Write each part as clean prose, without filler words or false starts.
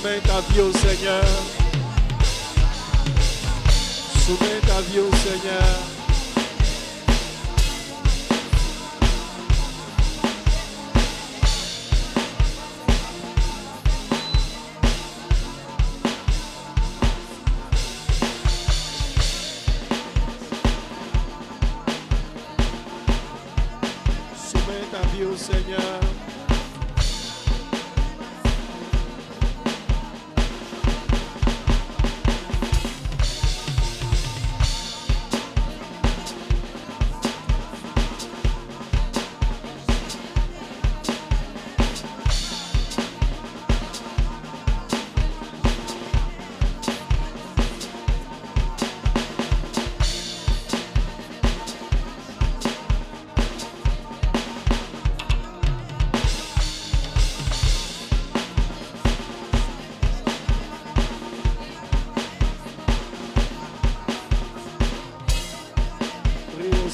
Soumets ta vie au Seigneur. Soumets ta vie au Seigneur. Soumets ta vie au Seigneur.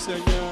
Seigneur.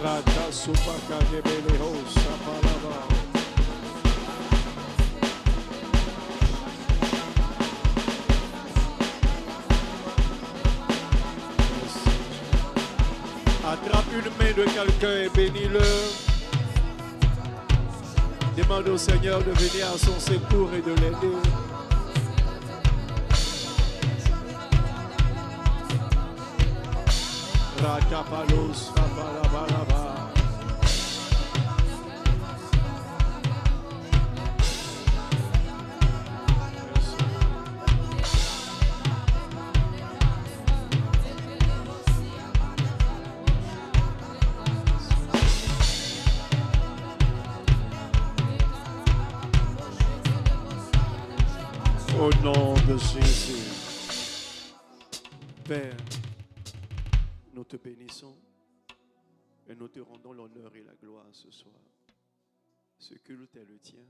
Rata supaka gebele ho sapalaba. Attrape une main de quelqu'un et bénis-le. Demande au Seigneur de venir à son secours et de l'aider. Rakapalos, rapalabalaba. Au nom de Jésus. Père, nous te bénissons et nous te rendons l'honneur et la gloire ce soir. Ce culte est le tien.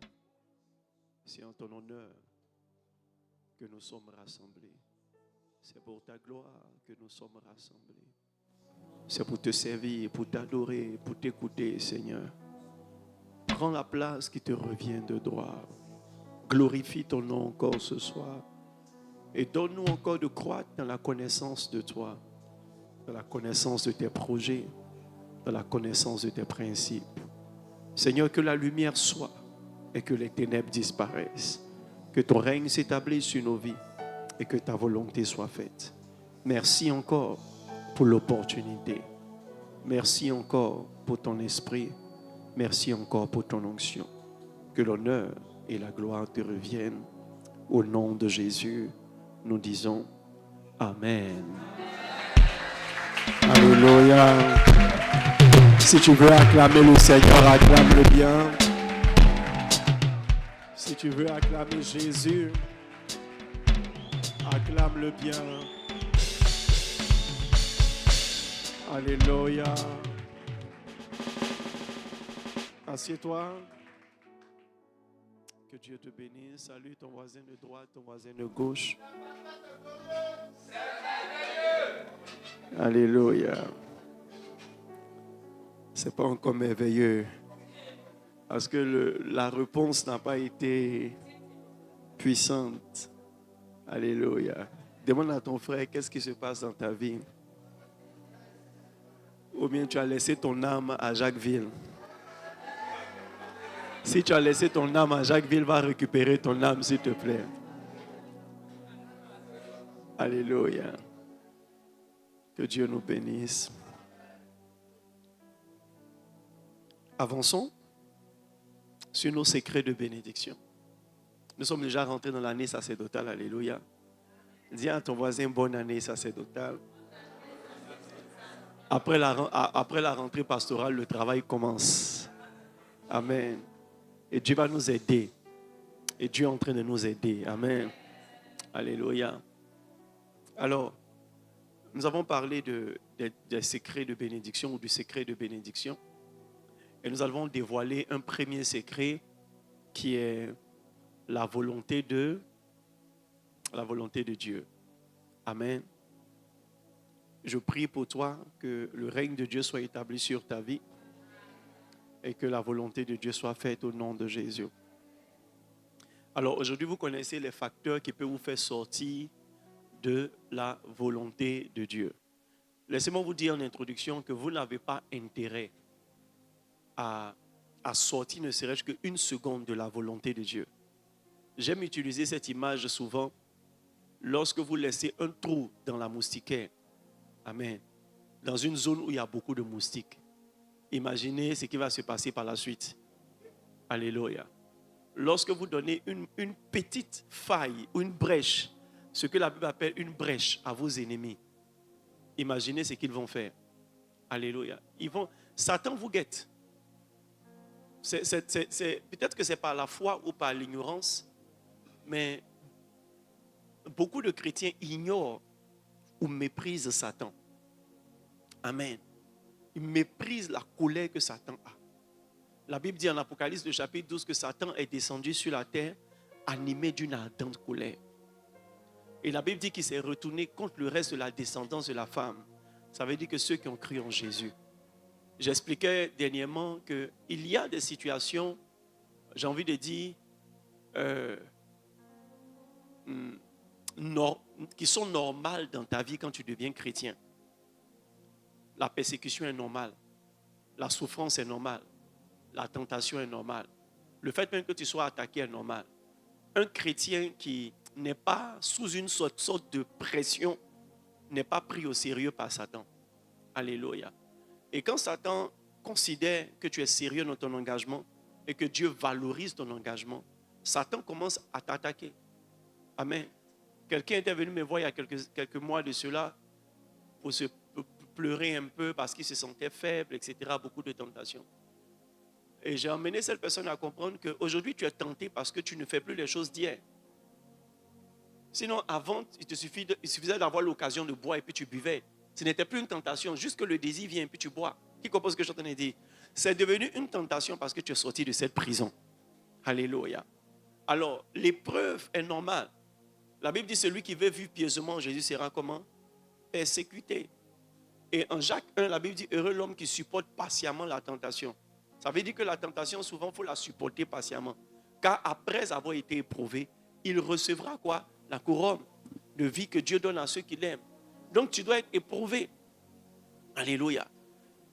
C'est en ton honneur que nous sommes rassemblés. C'est pour ta gloire que nous sommes rassemblés. C'est pour te servir, pour t'adorer, pour t'écouter, Seigneur. Prends la place qui te revient de droit. Glorifie ton nom encore ce soir. Et donne-nous encore de croître dans la connaissance de toi, dans la connaissance de tes projets, dans la connaissance de tes principes. Seigneur, que la lumière soit et que les ténèbres disparaissent. Que ton règne s'établisse sur nos vies et que ta volonté soit faite. Merci encore pour l'opportunité. Merci encore pour ton esprit. Merci encore pour ton onction. Que l'honneur et la gloire te reviennent. Au nom de Jésus, nous disons Amen. Alléluia. Si tu veux acclamer le Seigneur, acclame-le bien. Si tu veux acclamer Jésus, acclame-le bien. Alléluia. Assieds-toi. Que Dieu te bénisse. Salue ton voisin de droite, ton voisin de gauche. Alléluia. C'est pas encore merveilleux. Parce que la réponse n'a pas été puissante. Alléluia. Demande à ton frère qu'est-ce qui se passe dans ta vie. Ou bien tu as laissé ton âme à Jacquesville. Si tu as laissé ton âme à Jacquesville, va récupérer ton âme, s'il te plaît. Alléluia. Que Dieu nous bénisse. Avançons sur nos secrets de bénédiction. Nous sommes déjà rentrés dans l'année sacerdotale. Alléluia. Dis à ton voisin, bonne année sacerdotale. Après la rentrée pastorale, le travail commence. Amen. Et Dieu va nous aider. Et Dieu est en train de nous aider. Amen. Alléluia. Alors, nous avons parlé des secrets de bénédiction ou du secret de bénédiction. Et nous allons dévoiler un premier secret qui est la volonté de Dieu. Amen. Je prie pour toi que le règne de Dieu soit établi sur ta vie et que la volonté de Dieu soit faite au nom de Jésus. Alors aujourd'hui, vous connaissez les facteurs qui peuvent vous faire sortir de la volonté de Dieu. Laissez-moi vous dire en introduction que vous n'avez pas intérêt à sortir ne serait-ce qu'une seconde de la volonté de Dieu. J'aime utiliser cette image souvent lorsque vous laissez un trou dans la moustiquaire. Amen. Dans une zone où il y a beaucoup de moustiques. Imaginez ce qui va se passer par la suite. Alléluia. Lorsque vous donnez une petite faille ou une brèche, ce que la Bible appelle une brèche à vos ennemis, imaginez ce qu'ils vont faire. Alléluia. Satan vous guette. Peut-être que c'est par la foi ou par l'ignorance, mais beaucoup de chrétiens ignorent ou méprisent Satan. Amen. Ils méprisent la colère que Satan a. La Bible dit en Apocalypse, le chapitre 12, que Satan est descendu sur la terre animé d'une ardente colère. Et la Bible dit qu'il s'est retourné contre le reste de la descendance de la femme. Ça veut dire que ceux qui ont cru en Jésus. J'expliquais dernièrement qu'il y a des situations, j'ai envie de dire, qui sont normales dans ta vie quand tu deviens chrétien. La persécution est normale. La souffrance est normale. La tentation est normale. Le fait même que tu sois attaqué est normal. Un chrétien qui n'est pas sous une sorte de pression n'est pas pris au sérieux par Satan. Alléluia. Et quand Satan considère que tu es sérieux dans ton engagement et que Dieu valorise ton engagement, Satan commence à t'attaquer. Amen. Quelqu'un était venu me voir il y a quelques mois de cela pour se pleurer un peu parce qu'il se sentait faible, etc. Beaucoup de tentations. Et j'ai emmené cette personne à comprendre qu'aujourd'hui tu es tenté parce que tu ne fais plus les choses d'hier. Sinon, avant, il suffisait d'avoir l'occasion de boire et puis tu buvais. Ce n'était plus une tentation, juste que le désir vient et puis tu bois. Qui comprend ce que je suis en train de dire? C'est devenu une tentation parce que tu es sorti de cette prison. Alléluia. Alors, l'épreuve est normale. La Bible dit celui qui veut vivre pieusement, Jésus sera comment? Persécuté. Et en Jacques 1, la Bible dit heureux l'homme qui supporte patiemment la tentation. Ça veut dire que la tentation, souvent, il faut la supporter patiemment. Car après avoir été éprouvé, il recevra quoi? La couronne de vie que Dieu donne à ceux qui l'aiment. Donc, tu dois être éprouvé. Alléluia.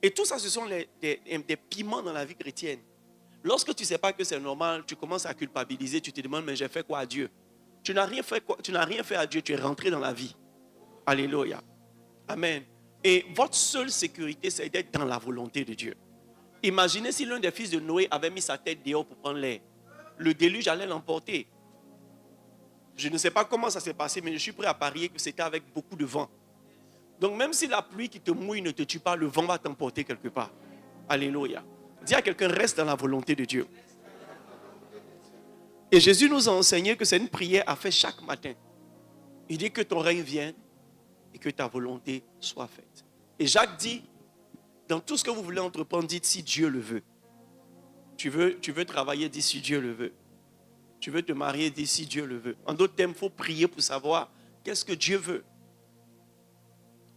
Et tout ça, ce sont des piments dans la vie chrétienne. Lorsque tu ne sais pas que c'est normal, tu commences à culpabiliser, tu te demandes, mais j'ai fait quoi à Dieu? Tu n'as rien fait à Dieu, tu es rentré dans la vie. Alléluia. Amen. Et votre seule sécurité, c'est d'être dans la volonté de Dieu. Imaginez si l'un des fils de Noé avait mis sa tête dehors pour prendre l'air. Le déluge allait l'emporter. Je ne sais pas comment ça s'est passé, mais je suis prêt à parier que c'était avec beaucoup de vent. Donc même si la pluie qui te mouille ne te tue pas, le vent va t'emporter quelque part. Alléluia. Dis à quelqu'un, reste dans la volonté de Dieu. Et Jésus nous a enseigné que c'est une prière à faire chaque matin. Il dit que ton règne vienne et que ta volonté soit faite. Et Jacques dit, dans tout ce que vous voulez entreprendre, dites si Dieu le veut. Tu veux travailler, dis si Dieu le veut. Tu veux te marier, dis si Dieu le veut. En d'autres termes, il faut prier pour savoir qu'est-ce que Dieu veut.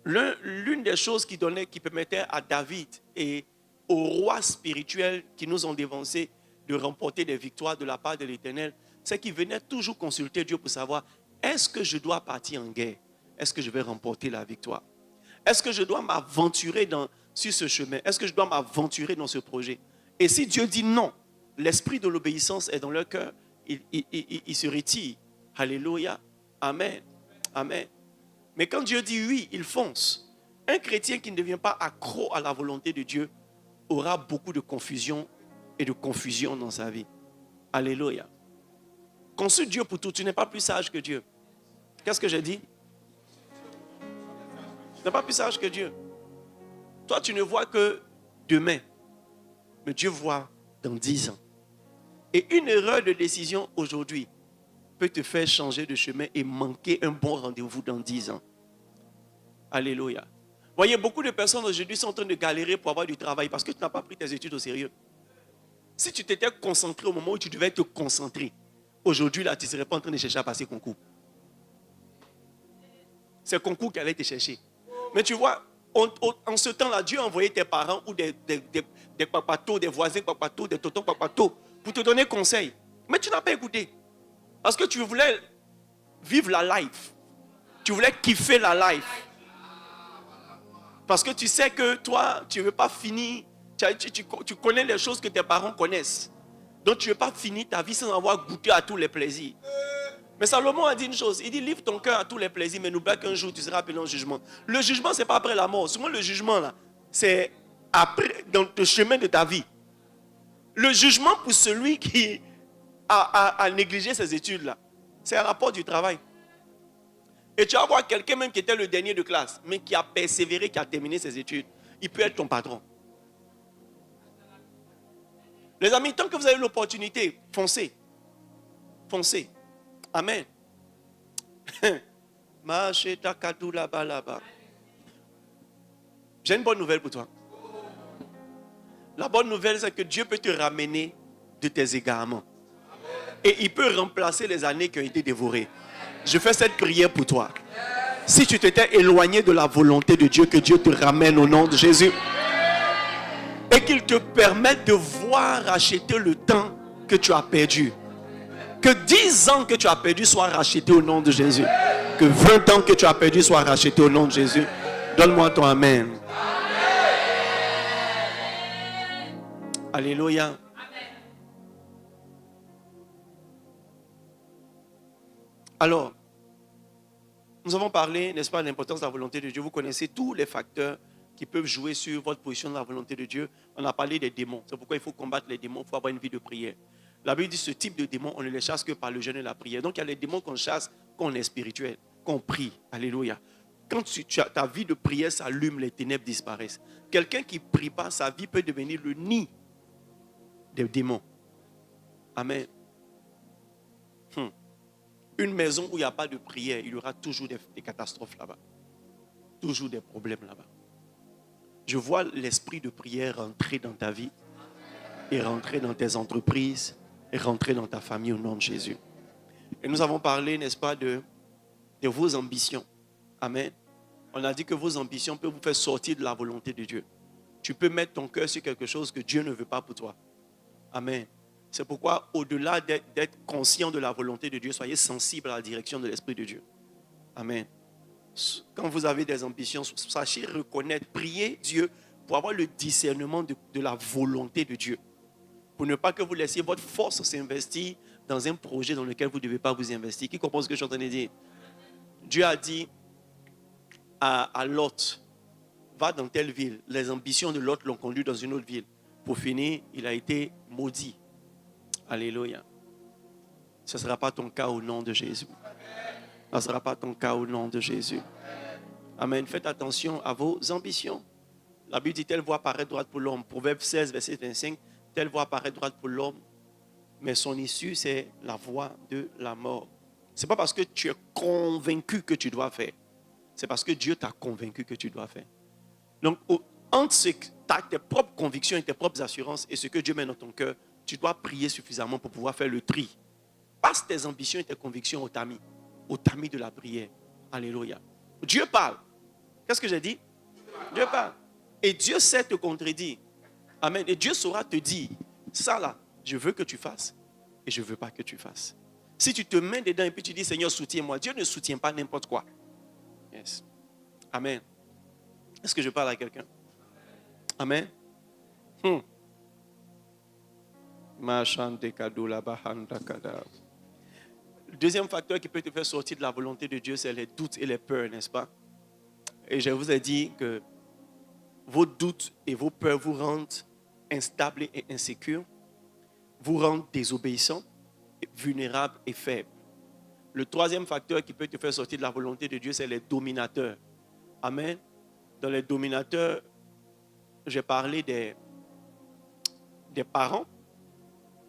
L'une des choses qui permettait à David et aux rois spirituels qui nous ont dévancés de remporter des victoires de la part de l'Éternel, c'est qu'ils venaient toujours consulter Dieu pour savoir est-ce que je dois partir en guerre? est-ce que je vais remporter la victoire? Est-ce que je dois m'aventurer sur ce chemin? Est-ce que je dois m'aventurer dans ce projet? Et si Dieu dit non, l'esprit de l'obéissance est dans leur cœur, il se retire. Alléluia. Amen. Amen. Mais quand Dieu dit oui, il fonce. Un chrétien qui ne devient pas accro à la volonté de Dieu aura beaucoup de confusion et de confusion dans sa vie. Alléluia. Consulte Dieu pour tout. Tu n'es pas plus sage que Dieu. Qu'est-ce que j'ai dit? Tu n'es pas plus sage que Dieu. Toi, tu ne vois que demain. Mais Dieu voit dans 10 ans. Et une erreur de décision aujourd'hui peut te faire changer de chemin et manquer un bon rendez-vous dans 10 ans. Alléluia. Voyez, beaucoup de personnes aujourd'hui sont en train de galérer pour avoir du travail parce que tu n'as pas pris tes études au sérieux. Si tu t'étais concentré au moment où tu devais te concentrer, aujourd'hui, là, tu ne serais pas en train de chercher à passer concours. C'est concours qui allait te chercher. Mais tu vois, en ce temps-là, Dieu a envoyé tes parents ou des papatos, des voisins papatos, des tontons papatos pour te donner conseil. Mais tu n'as pas écouté. Parce que tu voulais vivre la life. Tu voulais kiffer la life. Parce que tu sais que toi, tu ne veux pas finir. Tu connais les choses que tes parents connaissent. Donc tu ne veux pas finir ta vie sans avoir goûté à tous les plaisirs. Mais Salomon a dit une chose. Il dit, livre ton cœur à tous les plaisirs, mais n'oublie qu'un jour tu seras appelé en jugement. Le jugement, ce n'est pas après la mort. Souvent le jugement, là, c'est après, dans le chemin de ta vie. Le jugement pour celui qui a négligé ses études, là, c'est un rapport du travail. Et tu vas voir quelqu'un même qui était le dernier de classe, mais qui a persévéré, qui a terminé ses études. Il peut être ton patron. Les amis, tant que vous avez l'opportunité, foncez. Foncez. Amen. J'ai une bonne nouvelle pour toi. La bonne nouvelle, c'est que Dieu peut te ramener de tes égarements. Et il peut remplacer les années qui ont été dévorées. Je fais cette prière pour toi. Si tu t'étais éloigné de la volonté de Dieu, que Dieu te ramène au nom de Jésus. Et qu'il te permette de voir racheter le temps que tu as perdu. Que 10 ans que tu as perdu soient rachetés au nom de Jésus. Que 20 ans que tu as perdu soient rachetés au nom de Jésus. Donne-moi ton amen. Alléluia. Alors, nous avons parlé, n'est-ce pas, de l'importance de la volonté de Dieu. Vous connaissez tous les facteurs qui peuvent jouer sur votre position de la volonté de Dieu. On a parlé des démons. C'est pourquoi il faut combattre les démons. Il faut avoir une vie de prière. La Bible dit que ce type de démons, on ne les chasse que par le jeûne et la prière. Donc, il y a les démons qu'on chasse quand on est spirituel, quand on prie. Alléluia. Quand ta vie de prière s'allume, les ténèbres disparaissent. Quelqu'un qui ne prie pas, sa vie peut devenir le nid des démons. Amen. Une maison où il n'y a pas de prière, il y aura toujours des catastrophes là-bas. Toujours des problèmes là-bas. Je vois l'esprit de prière rentrer dans ta vie et rentrer dans tes entreprises et rentrer dans ta famille au nom de Jésus. Et nous avons parlé, n'est-ce pas, de vos ambitions. Amen. On a dit que vos ambitions peuvent vous faire sortir de la volonté de Dieu. Tu peux mettre ton cœur sur quelque chose que Dieu ne veut pas pour toi. Amen. C'est pourquoi, au-delà d'être conscient de la volonté de Dieu, soyez sensible à la direction de l'Esprit de Dieu. Amen. Quand vous avez des ambitions, sachez reconnaître, prier Dieu pour avoir le discernement de la volonté de Dieu. Pour ne pas que vous laissiez votre force s'investir dans un projet dans lequel vous ne devez pas vous investir. Qui comprend ce que je suis en train de dire? Dieu a dit à Lot, va dans telle ville. Les ambitions de Lot l'ont conduit dans une autre ville. Pour finir, il a été maudit. Alléluia. Ce ne sera pas ton cas au nom de Jésus. Ce ne sera pas ton cas au nom de Jésus. Amen. Faites attention à vos ambitions. La Bible dit, telle voie paraît droite pour l'homme. Proverbe 16, verset 25. Telle voie paraît droite pour l'homme, mais son issue, c'est la voie de la mort. Ce n'est pas parce que tu es convaincu que tu dois faire. C'est parce que Dieu t'a convaincu que tu dois faire. Donc, entre tes propres convictions et tes propres assurances et ce que Dieu met dans ton cœur, tu dois prier suffisamment pour pouvoir faire le tri. Passe tes ambitions et tes convictions au tamis de la prière. Alléluia. Dieu parle. Qu'est-ce que j'ai dit? Dieu parle. Et Dieu sait te contredire. Amen. Et Dieu saura te dire, ça là, je veux que tu fasses et je ne veux pas que tu fasses. Si tu te mets dedans et puis tu dis, Seigneur, soutiens-moi. Dieu ne soutient pas n'importe quoi. Yes. Amen. Est-ce que je parle à quelqu'un? Amen. Le deuxième facteur qui peut te faire sortir de la volonté de Dieu, c'est les doutes et les peurs, n'est-ce pas? Et je vous ai dit que vos doutes et vos peurs vous rendent instables et insécures, vous rendent désobéissants, vulnérables et faibles. Le troisième facteur qui peut te faire sortir de la volonté de Dieu, c'est les dominateurs. Amen. Dans les dominateurs, j'ai parlé des parents,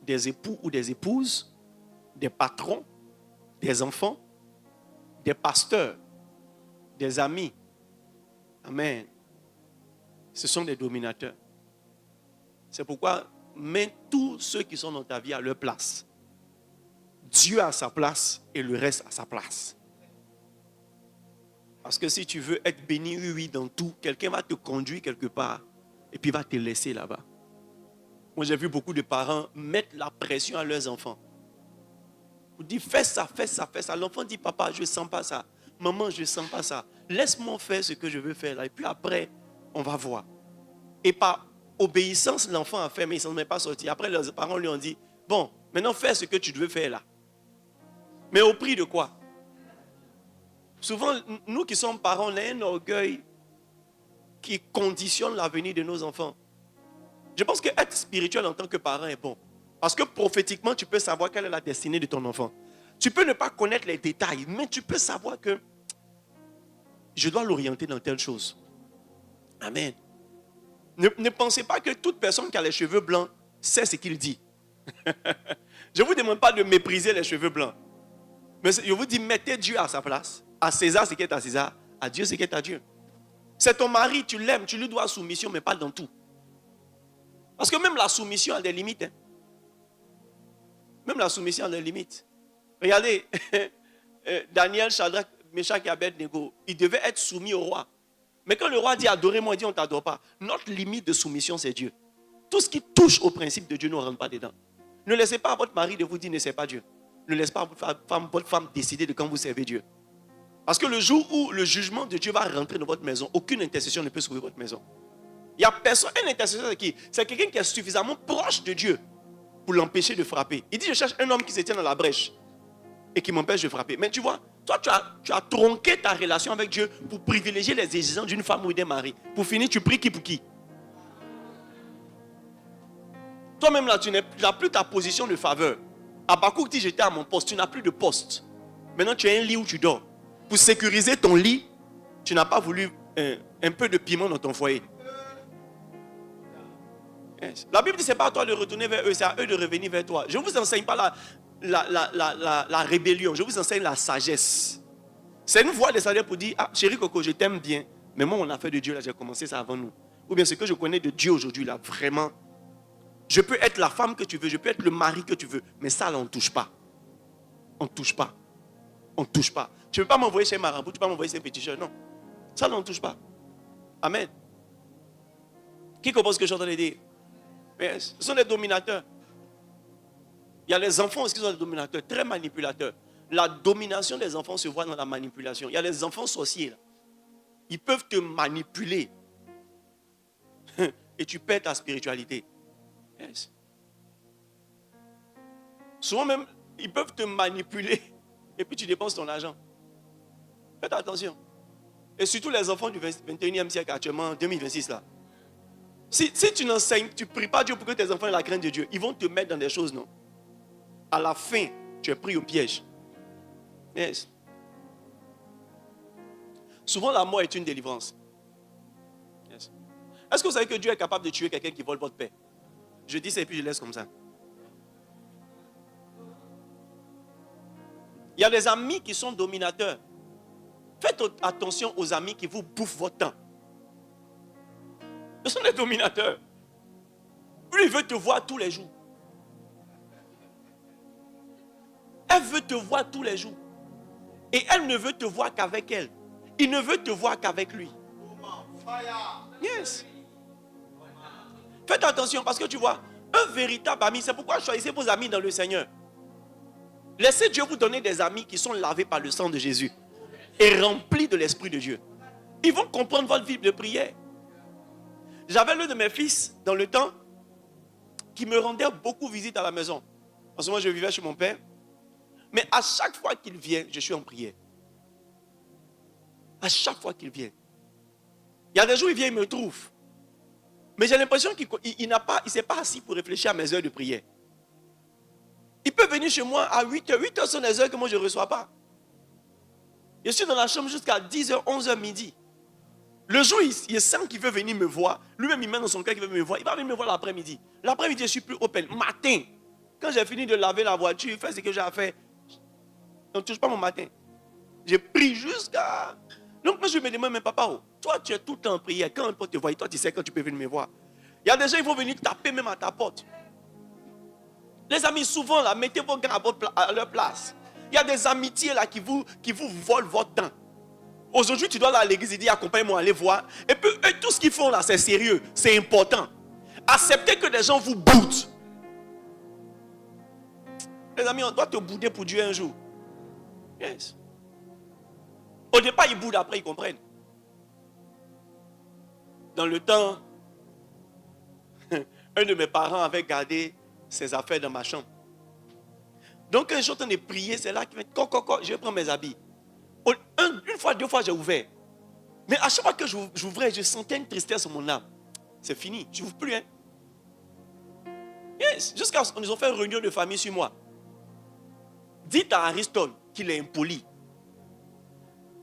des époux ou des épouses, des patrons, des enfants, des pasteurs, des amis. Amen. Ce sont des dominateurs. C'est pourquoi mets tous ceux qui sont dans ta vie à leur place. Dieu à sa place et le reste à sa place. Parce que si tu veux être béni, oui, dans tout, quelqu'un va te conduire quelque part et puis va te laisser là-bas. Moi, j'ai vu beaucoup de parents mettre la pression à leurs enfants. Vous dites, fais ça, fais ça, fais ça. L'enfant dit, papa, je ne sens pas ça. Maman, je ne sens pas ça. Laisse-moi faire ce que je veux faire là. Et puis après, on va voir. Et par obéissance, l'enfant a fait, mais il ne s'en est pas sorti. Après, les parents lui ont dit, bon, maintenant fais ce que tu veux faire là. Mais au prix de quoi? Souvent, nous qui sommes parents, on a un orgueil qui conditionne l'avenir de nos enfants. Je pense qu'être spirituel en tant que parent est bon. Parce que prophétiquement, tu peux savoir quelle est la destinée de ton enfant. Tu peux ne pas connaître les détails, mais tu peux savoir que je dois l'orienter dans telle chose. Amen. Ne pensez pas que toute personne qui a les cheveux blancs sait ce qu'il dit. Je ne vous demande pas de mépriser les cheveux blancs. Mais je vous dis, mettez Dieu à sa place. À César ce qui est à César, à Dieu ce qui est à Dieu. C'est ton mari, tu l'aimes, tu lui dois soumission, mais pas dans tout. Parce que même la soumission a des limites. Hein. Même la soumission a des limites. Regardez, Daniel, Shadrach, Meshach et Abednego, ils devaient être soumis au roi. Mais quand le roi dit adorez-moi, il dit on ne t'adore pas. Notre limite de soumission, c'est Dieu. Tout ce qui touche au principe de Dieu ne rentre pas dedans. Ne laissez pas à votre mari de vous dire ne sais pas Dieu. Ne laissez pas votre femme décider de quand vous servez Dieu. Parce que le jour où le jugement de Dieu va rentrer dans votre maison, aucune intercession ne peut sauver votre maison. Il n'y a personne, un intercesseur c'est qui? C'est quelqu'un qui est suffisamment proche de Dieu pour l'empêcher de frapper. Il dit je cherche un homme qui se tient dans la brèche et qui m'empêche de frapper. Mais tu vois, toi tu as tronqué ta relation avec Dieu pour privilégier les exigences d'une femme ou d'un mari. Pour finir, tu pries qui pour qui? Toi-même là, tu n'as plus ta position de faveur. Habakkuk dit j'étais à mon poste, tu n'as plus de poste. Maintenant tu as un lit où tu dors. Pour sécuriser ton lit, tu n'as pas voulu un peu de piment dans ton foyer. Yes. La Bible dit c'est pas à toi de retourner vers eux, c'est à eux de revenir vers toi. Je ne vous enseigne pas la rébellion, je vous enseigne la sagesse. C'est une voie de sagesse pour dire, ah chérie Coco, je t'aime bien, mais moi mon affaire de Dieu là, j'ai commencé ça avant nous. Ou bien ce que je connais de Dieu aujourd'hui là, vraiment, je peux être la femme que tu veux, je peux être le mari que tu veux, mais ça là on ne touche pas. On ne touche pas. On ne touche pas. Tu ne peux pas m'envoyer chez Marabout, tu ne peux pas m'envoyer chez Petit Chef, non. Ça là on ne touche pas. Amen. Qui comprend ce que je suis en train de dire? Yes. Ce sont des dominateurs. Il y a les enfants aussi qui sont des dominateurs, très manipulateurs. La domination des enfants se voit dans la manipulation. Il y a les enfants sorciers. Là. Ils peuvent te manipuler. Et tu perds ta spiritualité. Yes. Souvent même, ils peuvent te manipuler. Et puis tu dépenses ton argent. Faites attention. Et surtout les enfants du 21e siècle actuellement, 2026 là. Si tu n'enseignes, tu ne pries pas Dieu pour que tes enfants aient la crainte de Dieu, ils vont te mettre dans des choses, non? À la fin, tu es pris au piège. Yes. Souvent, la mort est une délivrance. Yes. Est-ce que vous savez que Dieu est capable de tuer quelqu'un qui vole votre paix? Je dis ça et puis je laisse comme ça. Il y a des amis qui sont dominateurs. Faites attention aux amis qui vous bouffent votre temps. Ce sont des dominateurs. Lui, il veut te voir tous les jours. Elle veut te voir tous les jours. Et elle ne veut te voir qu'avec elle. Il ne veut te voir qu'avec lui. Yes. Faites attention parce que tu vois, un véritable ami, c'est pourquoi choisissez vos amis dans le Seigneur. Laissez Dieu vous donner des amis qui sont lavés par le sang de Jésus. et remplis de l'Esprit de Dieu. Ils vont comprendre votre vie de prière. J'avais l'un de mes fils dans le temps qui me rendait beaucoup visite à la maison. En ce moment, je vivais chez mon père. Mais à chaque fois qu'il vient, je suis en prière. À chaque fois qu'il vient. Il y a des jours, il vient, il me trouve. Mais j'ai l'impression qu'il ne s'est pas assis pour réfléchir à mes heures de prière. Il peut venir chez moi à 8h. 8h sont les heures que moi je ne reçois pas. Je suis dans la chambre jusqu'à 10h, 11h midi. Le jour, il sent qu'il veut venir me voir. Lui-même, il met dans son cœur qu'il veut me voir. Il va venir me voir l'après-midi. L'après-midi, je suis plus open. Matin, quand j'ai fini de laver la voiture, faire ce que j'ai à faire, on ne touche pas mon matin. J'ai pris jusqu'à... Donc, moi, je me demande, mais papa, toi, tu es tout le temps en prière. Quand on peut te voir, toi, tu sais quand tu peux venir me voir. Il y a des gens qui vont venir taper même à ta porte. Les amis, souvent, là, mettez vos gars à leur place. Il y a des amitiés là qui vous volent votre temps. Aujourd'hui, tu dois aller à l'église et dire, accompagne-moi, allez voir. Et puis, eux, tout ce qu'ils font là, c'est sérieux, c'est important. Acceptez que des gens vous boudent. Les amis, on doit te bouder pour Dieu un jour. Yes. Au départ, ils boudent, après, ils comprennent. Dans le temps, un de mes parents avait gardé ses affaires dans ma chambre. Donc, quand je suis en train de prier, c'est là qu'il fait, je vais prendre mes habits. Une fois, deux fois, j'ai ouvert. Mais à chaque fois que j'ouvrais, je sentais une tristesse sur mon âme. C'est fini, je n'ouvre plus. Hein? Yes. Jusqu'à ce qu'ils nous ont fait une réunion de famille sur moi. Dites à Ariston qu'il est impoli.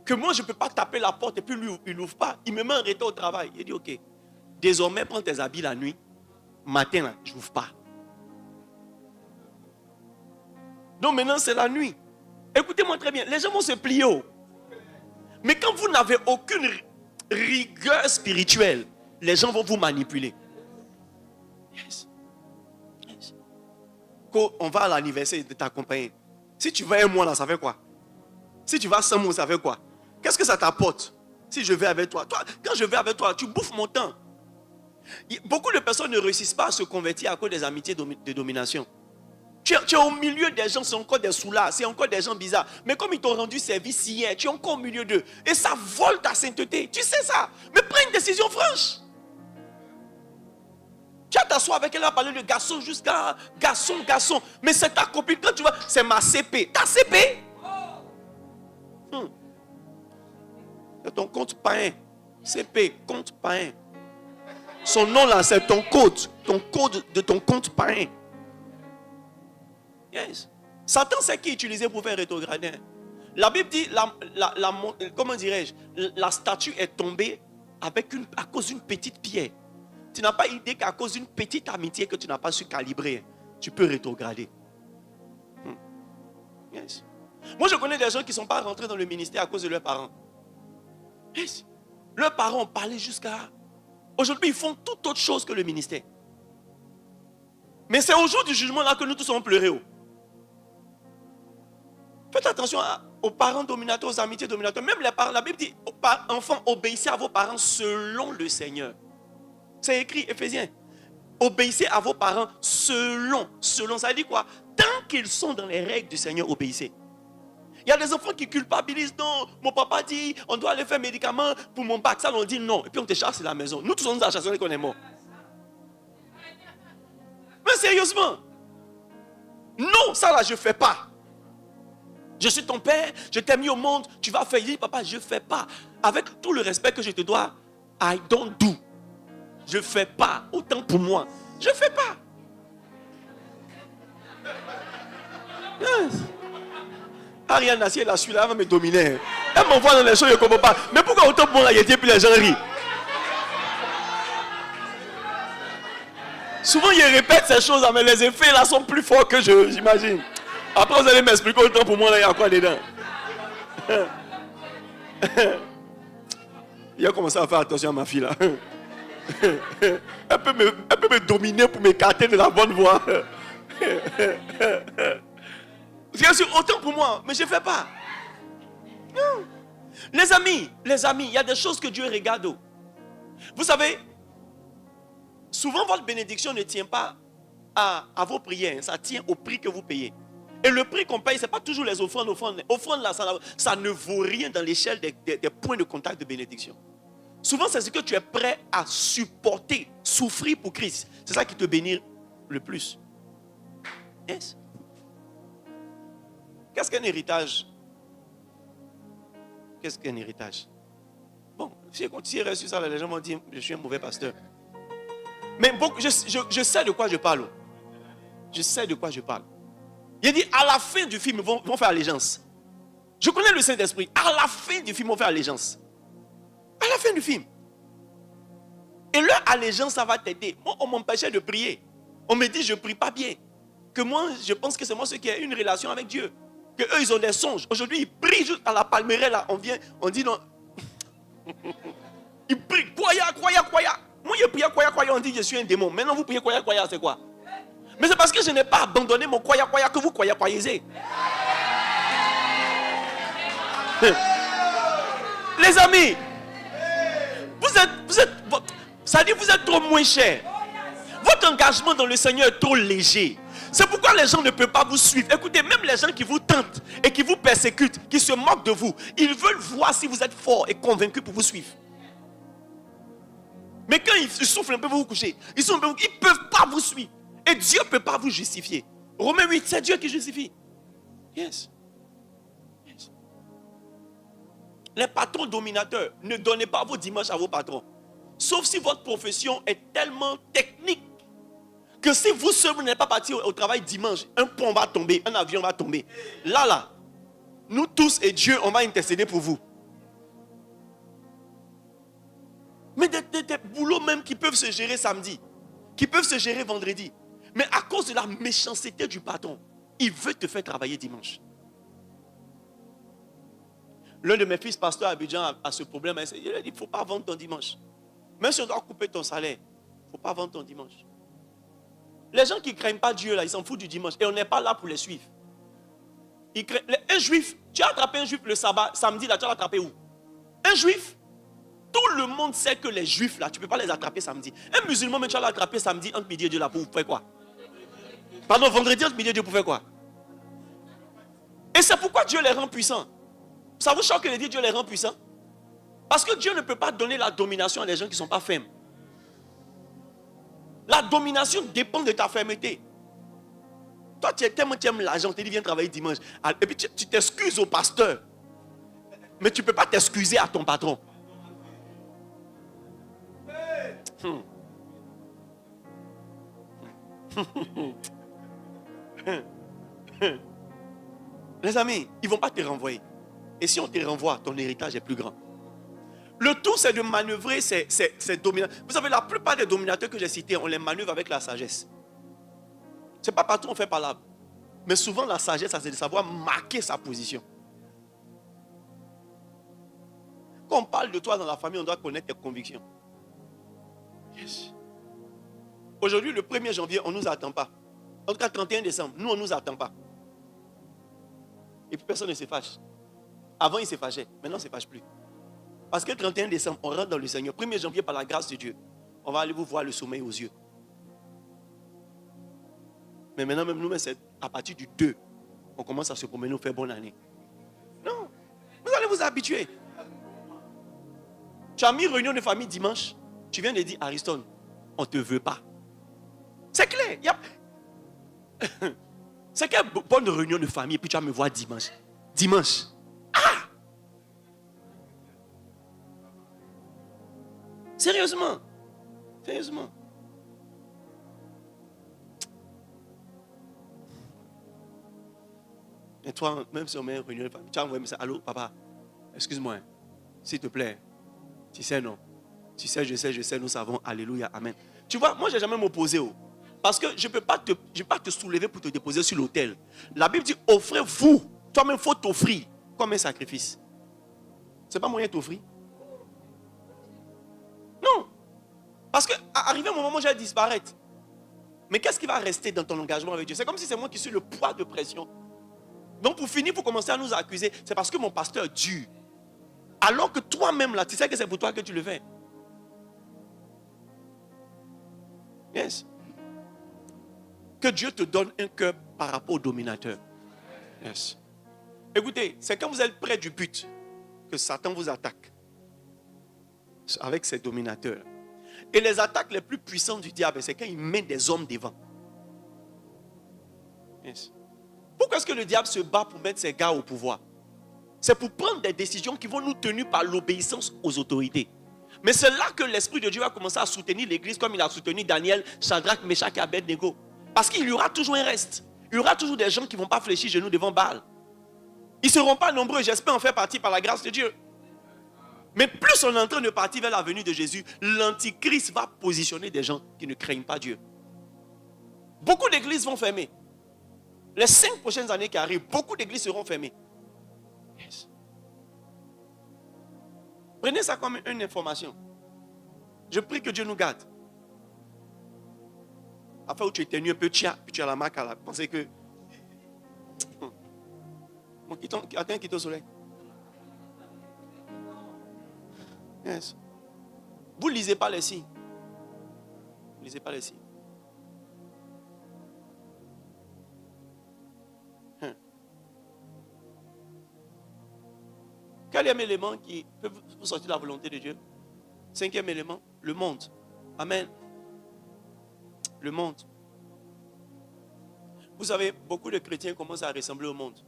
Que moi, je ne peux pas taper la porte et puis lui, il n'ouvre pas. Il me met en retard au travail. Il dit, ok, désormais, prends tes habits la nuit. Matin, là, je n'ouvre pas. Donc maintenant, c'est la nuit. Écoutez-moi très bien. Les gens vont se plier. Mais quand vous n'avez aucune rigueur spirituelle, les gens vont vous manipuler. Yes. Yes. Quand on va à l'anniversaire de ta compagne, si tu vas un mois là, ça fait quoi? Si tu vas 100 mois, ça fait quoi? Qu'est-ce que ça t'apporte? Si je vais avec toi, quand je vais avec toi, tu bouffes mon temps. Beaucoup de personnes ne réussissent pas à se convertir à cause des amitiés de domination. Tu es au milieu des gens, c'est encore des soulards, c'est encore des gens bizarres. Mais comme ils t'ont rendu service hier, tu es encore au milieu d'eux. Et ça vole ta sainteté. Tu sais ça. Mais prends une décision franche. Tu vas t'asseoir avec elle à parler de garçon jusqu'à garçon. Mais c'est ta copine, quand tu vas, c'est ma CP. Ta CP? C'est ton compte païen. CP, compte païen. Son nom là, c'est ton code de ton compte païen. Yes. Satan, c'est qui utilisé pour faire rétrograder. La Bible dit, comment dirais-je, la statue est tombée à cause d'une petite pierre. Tu n'as pas idée qu'à cause d'une petite amitié que tu n'as pas su calibrer, tu peux rétrograder. Yes. Moi, je connais des gens qui ne sont pas rentrés dans le ministère à cause de leurs parents. Yes. Leurs parents ont parlé jusqu'à... Aujourd'hui, ils font toute autre chose que le ministère. Mais c'est au jour du jugement là que nous tous allons pleurer. Faites attention aux parents dominateurs, aux amitiés dominateurs. Même les parents, la Bible dit, enfants, obéissez à vos parents selon le Seigneur. C'est écrit, Éphésiens. Obéissez à vos parents selon. Ça dit quoi? Tant qu'ils sont dans les règles du Seigneur, obéissez. Il y a des enfants qui culpabilisent. Non, mon papa dit, on doit aller faire médicaments pour mon bac. Ça, on dit non. Et puis on te chasse à la maison. Nous tous, on nous a chassés qu'on est morts. Mais sérieusement. Non, ça là, je ne fais pas. Je suis ton père, je t'ai mis au monde, tu vas faire. Il dit, papa, je ne fais pas. Avec tout le respect que je te dois, I don't do. Je ne fais pas. Autant pour moi. Je ne fais pas. Yes. Ariane Nassier, là, celui-là, elle va me dominer. Elle m'envoie dans les choses, je ne comprends pas. Mais pourquoi autant pour moi, là, il y a et puis les gens rient? Souvent, ils répètent ces choses, mais les effets là sont plus forts que j'imagine. Après, vous allez m'expliquer autant pour moi, là, il y a quoi dedans? Il a commencé à faire attention à ma fille, là. Elle peut me dominer pour m'écarter de la bonne voie. Bien sûr, autant pour moi, mais je ne fais pas. Non. Les amis, il y a des choses que Dieu regarde. Vous savez, souvent votre bénédiction ne tient pas à vos prières, ça tient au prix que vous payez. Et le prix qu'on paye, ce n'est pas toujours les offrandes. Offrandes là, ça ne vaut rien dans l'échelle des points de contact de bénédiction. Souvent, c'est ce que tu es prêt à supporter, souffrir pour Christ. C'est ça qui te bénit le plus. Yes. Qu'est-ce qu'un héritage? Qu'est-ce qu'un héritage? Bon, si je continue sur ça, les gens vont dire je suis un mauvais pasteur. Mais bon, je sais de quoi je parle. Je sais de quoi je parle. Il dit à la fin du film, ils vont faire allégeance. Je connais le Saint-Esprit. À la fin du film, ils vont faire allégeance. À la fin du film. Et leur allégeance, ça va t'aider. Moi, on m'empêchait de prier. On me dit je ne prie pas bien. Que moi, je pense que c'est moi ceux qui ont une relation avec Dieu. Que eux, ils ont des songes. Aujourd'hui, ils prient juste à la palmeraie là. On dit non. Ils prient. Kwaya. Moi, je prie kwaya. On dit je suis un démon. Maintenant, vous priez kwaya, c'est quoi? Mais c'est parce que je n'ai pas abandonné mon kwaya que vous kwayisez. Les amis, ça dit vous êtes trop moins cher. Votre engagement dans le Seigneur est trop léger. C'est pourquoi les gens ne peuvent pas vous suivre. Écoutez, même les gens qui vous tentent et qui vous persécutent, qui se moquent de vous, ils veulent voir si vous êtes fort et convaincu pour vous suivre. Mais quand ils souffrent un peu, vous vous couchez. Ils ne peuvent pas vous suivre. Et Dieu ne peut pas vous justifier. Romains 8, c'est Dieu qui justifie. Yes. Les patrons dominateurs, ne donnez pas vos dimanches à vos patrons. Sauf si votre profession est tellement technique que si vous seul vous n'êtes pas parti au travail dimanche, un pont va tomber, un avion va tomber. Là, nous tous et Dieu, on va intercéder pour vous. Mais des boulots même qui peuvent se gérer samedi, qui peuvent se gérer vendredi. Mais à cause de la méchanceté du patron, il veut te faire travailler dimanche. L'un de mes fils pasteurs à Abidjan a ce problème. Il a dit, il ne faut pas vendre ton dimanche. Même si on doit couper ton salaire, il ne faut pas vendre ton dimanche. Les gens qui ne craignent pas Dieu, là, ils s'en foutent du dimanche. Et on n'est pas là pour les suivre. Un juif, tu as attrapé un juif le sabbat, samedi, là, tu as attrapé où? Un juif, tout le monde sait que les juifs, là, tu ne peux pas les attraper samedi. Un musulman, mais tu vas l'attraper samedi, entre midi et Dieu, là, pour faire quoi? Pardon, vendredi, entre midi et Dieu, pour faire quoi? Et c'est pourquoi Dieu les rend puissants. Ça vous choque de dire Dieu les rend puissants? Parce que Dieu ne peut pas donner la domination à des gens qui ne sont pas fermes. La domination dépend de ta fermeté. Toi, tu aimes l'argent, tu dis viens travailler dimanche. Et puis tu t'excuses au pasteur. Mais tu ne peux pas t'excuser à ton patron. Les amis, ils ne vont pas te renvoyer. Et si on te renvoie, ton héritage est plus grand. Le tout, c'est de manœuvrer ces dominateurs. Vous savez, la plupart des dominateurs que j'ai cités, on les manœuvre avec la sagesse. Ce n'est pas partout on fait palabre. Mais souvent, la sagesse, c'est de savoir marquer sa position. Quand on parle de toi dans la famille, on doit connaître tes convictions. Yes. Aujourd'hui, le 1er janvier, on ne nous attend pas. En tout cas, 31 décembre, nous, on ne nous attend pas. Et puis, personne ne se fâche. Avant, il se fâchait. Maintenant, il ne se fâche plus. Parce que le 31 décembre, on rentre dans le Seigneur. 1er janvier, par la grâce de Dieu, on va aller vous voir le sommeil aux yeux. Mais maintenant, même nous, c'est à partir du 2, on commence à se promener, nous faire bonne année. Non. Vous allez vous habituer. Tu as mis réunion de famille dimanche. Tu viens de dire, Ariston, on ne te veut pas. C'est clair. C'est quelle bonne réunion de famille, et puis tu vas me voir dimanche. Dimanche. Ah! Sérieusement. Sérieusement. Et toi, même si on met une réunion de famille, tu as envoyé un message. Allô, papa, excuse-moi, s'il te plaît. Tu sais, non. Tu sais, je sais, nous savons. Alléluia, amen. Tu vois, moi, je n'ai jamais m'opposé. Parce que je ne peux pas te soulever pour te déposer sur l'autel. La Bible dit, offrez-vous. Toi-même, il faut t'offrir comme un sacrifice. Ce n'est pas moyen de t'offrir. Non. Parce qu'arrivé un moment où j'allais disparaître. Mais qu'est-ce qui va rester dans ton engagement avec Dieu? C'est comme si c'est moi qui suis le poids de pression. Donc pour finir, pour commencer à nous accuser, c'est parce que mon pasteur dure. Alors que toi-même là, tu sais que c'est pour toi que tu le fais. Yes. Que Dieu te donne un cœur par rapport au dominateur. Yes. Écoutez, c'est quand vous êtes près du but que Satan vous attaque avec ses dominateurs. Et les attaques les plus puissantes du diable, c'est quand il met des hommes devant. Yes. Pourquoi est-ce que le diable se bat pour mettre ses gars au pouvoir? C'est pour prendre des décisions qui vont nous tenir par l'obéissance aux autorités. Mais c'est là que l'Esprit de Dieu va commencer à soutenir l'Église comme il a soutenu Daniel, Shadrach, Meshach et Abednego. Parce qu'il y aura toujours un reste. Il y aura toujours des gens qui ne vont pas fléchir genoux devant Baal. Ils ne seront pas nombreux, j'espère en faire partie par la grâce de Dieu. Mais plus on est en train de partir vers la venue de Jésus, l'Antichrist va positionner des gens qui ne craignent pas Dieu. Beaucoup d'églises vont fermer. Les 5 prochaines années qui arrivent, beaucoup d'églises seront fermées. Yes. Prenez ça comme une information. Je prie que Dieu nous garde. Afin où tu éternues un peu, puis tu as la marque à la penser que... Attends, quitte au soleil. Yes. Vous ne lisez pas les signes. Vous ne lisez pas les signes. Quatrième élément qui peut vous sortir de la volonté de Dieu? 5e élément, le monde. Amen. Le monde. Vous savez, beaucoup de chrétiens commencent à ressembler au monde.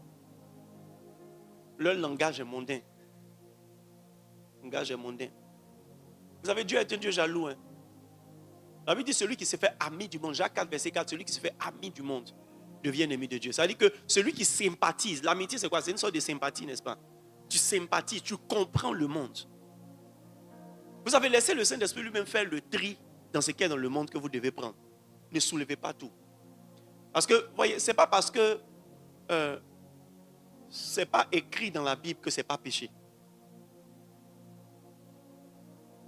Leur langage est mondain. Le langage est mondain. Vous savez, Dieu est un Dieu jaloux. La Bible dit celui qui se fait ami du monde. Jacques 4, verset 4, celui qui se fait ami du monde devient ennemi de Dieu. Ça veut dire que celui qui sympathise, l'amitié c'est quoi? C'est une sorte de sympathie, n'est-ce pas? Tu sympathises, tu comprends le monde. Vous avez laissé le Saint-Esprit lui-même faire le tri dans ce qu'il y a dans le monde que vous devez prendre. Ne soulevez pas tout. Parce que, voyez, c'est pas parce que c'est pas écrit dans la Bible que c'est pas péché.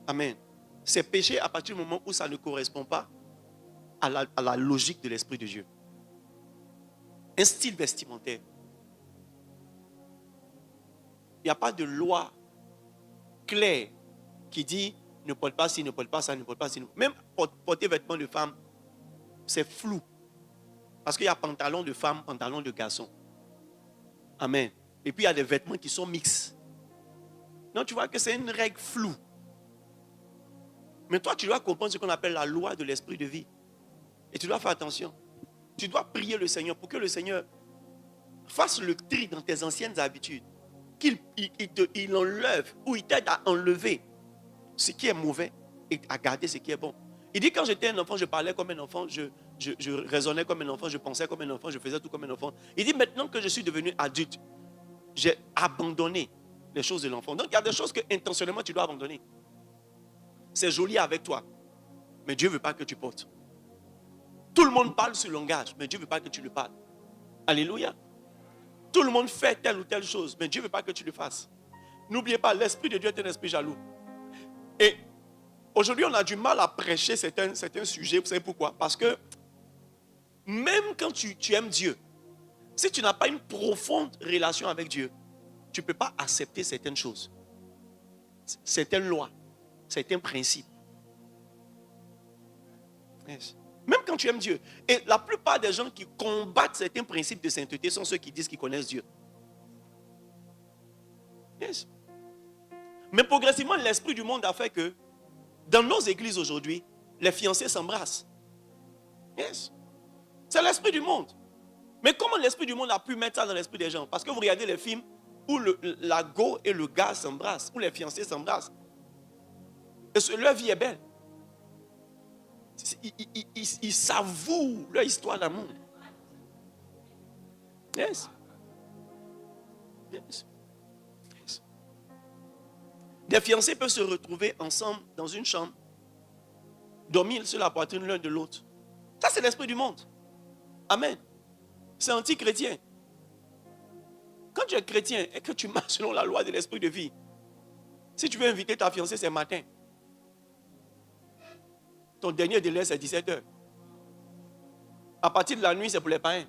Amen. C'est péché à partir du moment où ça ne correspond pas à la logique de l'Esprit de Dieu. Un style vestimentaire. Il n'y a pas de loi claire qui dit ne porte pas ci, ne porte pas ça, ne porte pas ci. Même porter vêtements de femme, c'est flou. Parce qu'il y a pantalon de femme, pantalon de garçon. Amen. Et puis il y a des vêtements qui sont mixtes. Donc tu vois que c'est une règle floue. Mais toi, tu dois comprendre ce qu'on appelle la loi de l'esprit de vie. Et tu dois faire attention. Tu dois prier le Seigneur pour que le Seigneur fasse le tri dans tes anciennes habitudes. Qu'il enlève ou il t'aide à enlever ce qui est mauvais et à garder ce qui est bon. Il dit quand j'étais un enfant, je parlais comme un enfant, je raisonnais comme un enfant, je pensais comme un enfant, je faisais tout comme un enfant. Il dit maintenant que je suis devenu adulte, j'ai abandonné les choses de l'enfant. Donc il y a des choses que intentionnellement tu dois abandonner. C'est joli avec toi, mais Dieu ne veut pas que tu portes. Tout le monde parle ce langage, mais Dieu ne veut pas que tu le parles. Alléluia. Tout le monde fait telle ou telle chose, mais Dieu ne veut pas que tu le fasses. N'oubliez pas, l'Esprit de Dieu est un esprit jaloux. Et aujourd'hui, on a du mal à prêcher certains sujets. Vous savez pourquoi? Parce que même quand tu aimes Dieu, si tu n'as pas une profonde relation avec Dieu, tu ne peux pas accepter certaines choses, certaines lois, certains principes. Yes. Même quand tu aimes Dieu. Et la plupart des gens qui combattent certains principes de sainteté sont ceux qui disent qu'ils connaissent Dieu. Yes. Mais progressivement, l'esprit du monde a fait que dans nos églises aujourd'hui, les fiancés s'embrassent. Yes. C'est l'esprit du monde. Mais comment l'esprit du monde a pu mettre ça dans l'esprit des gens? Parce que vous regardez les films où la go et le gars s'embrassent, où les fiancés s'embrassent. Et leur vie est belle. Ils savouent leur histoire d'amour. Yes. Yes. Yes. Des fiancés peuvent se retrouver ensemble dans une chambre, dormir sur la poitrine l'un de l'autre. Ça, c'est l'esprit du monde. Amen. C'est anti-chrétien. Quand tu es chrétien et que tu marches selon la loi de l'esprit de vie, si tu veux inviter ta fiancée, c'est matin. Ton dernier délai, c'est 17h. À partir de la nuit, c'est pour les païens.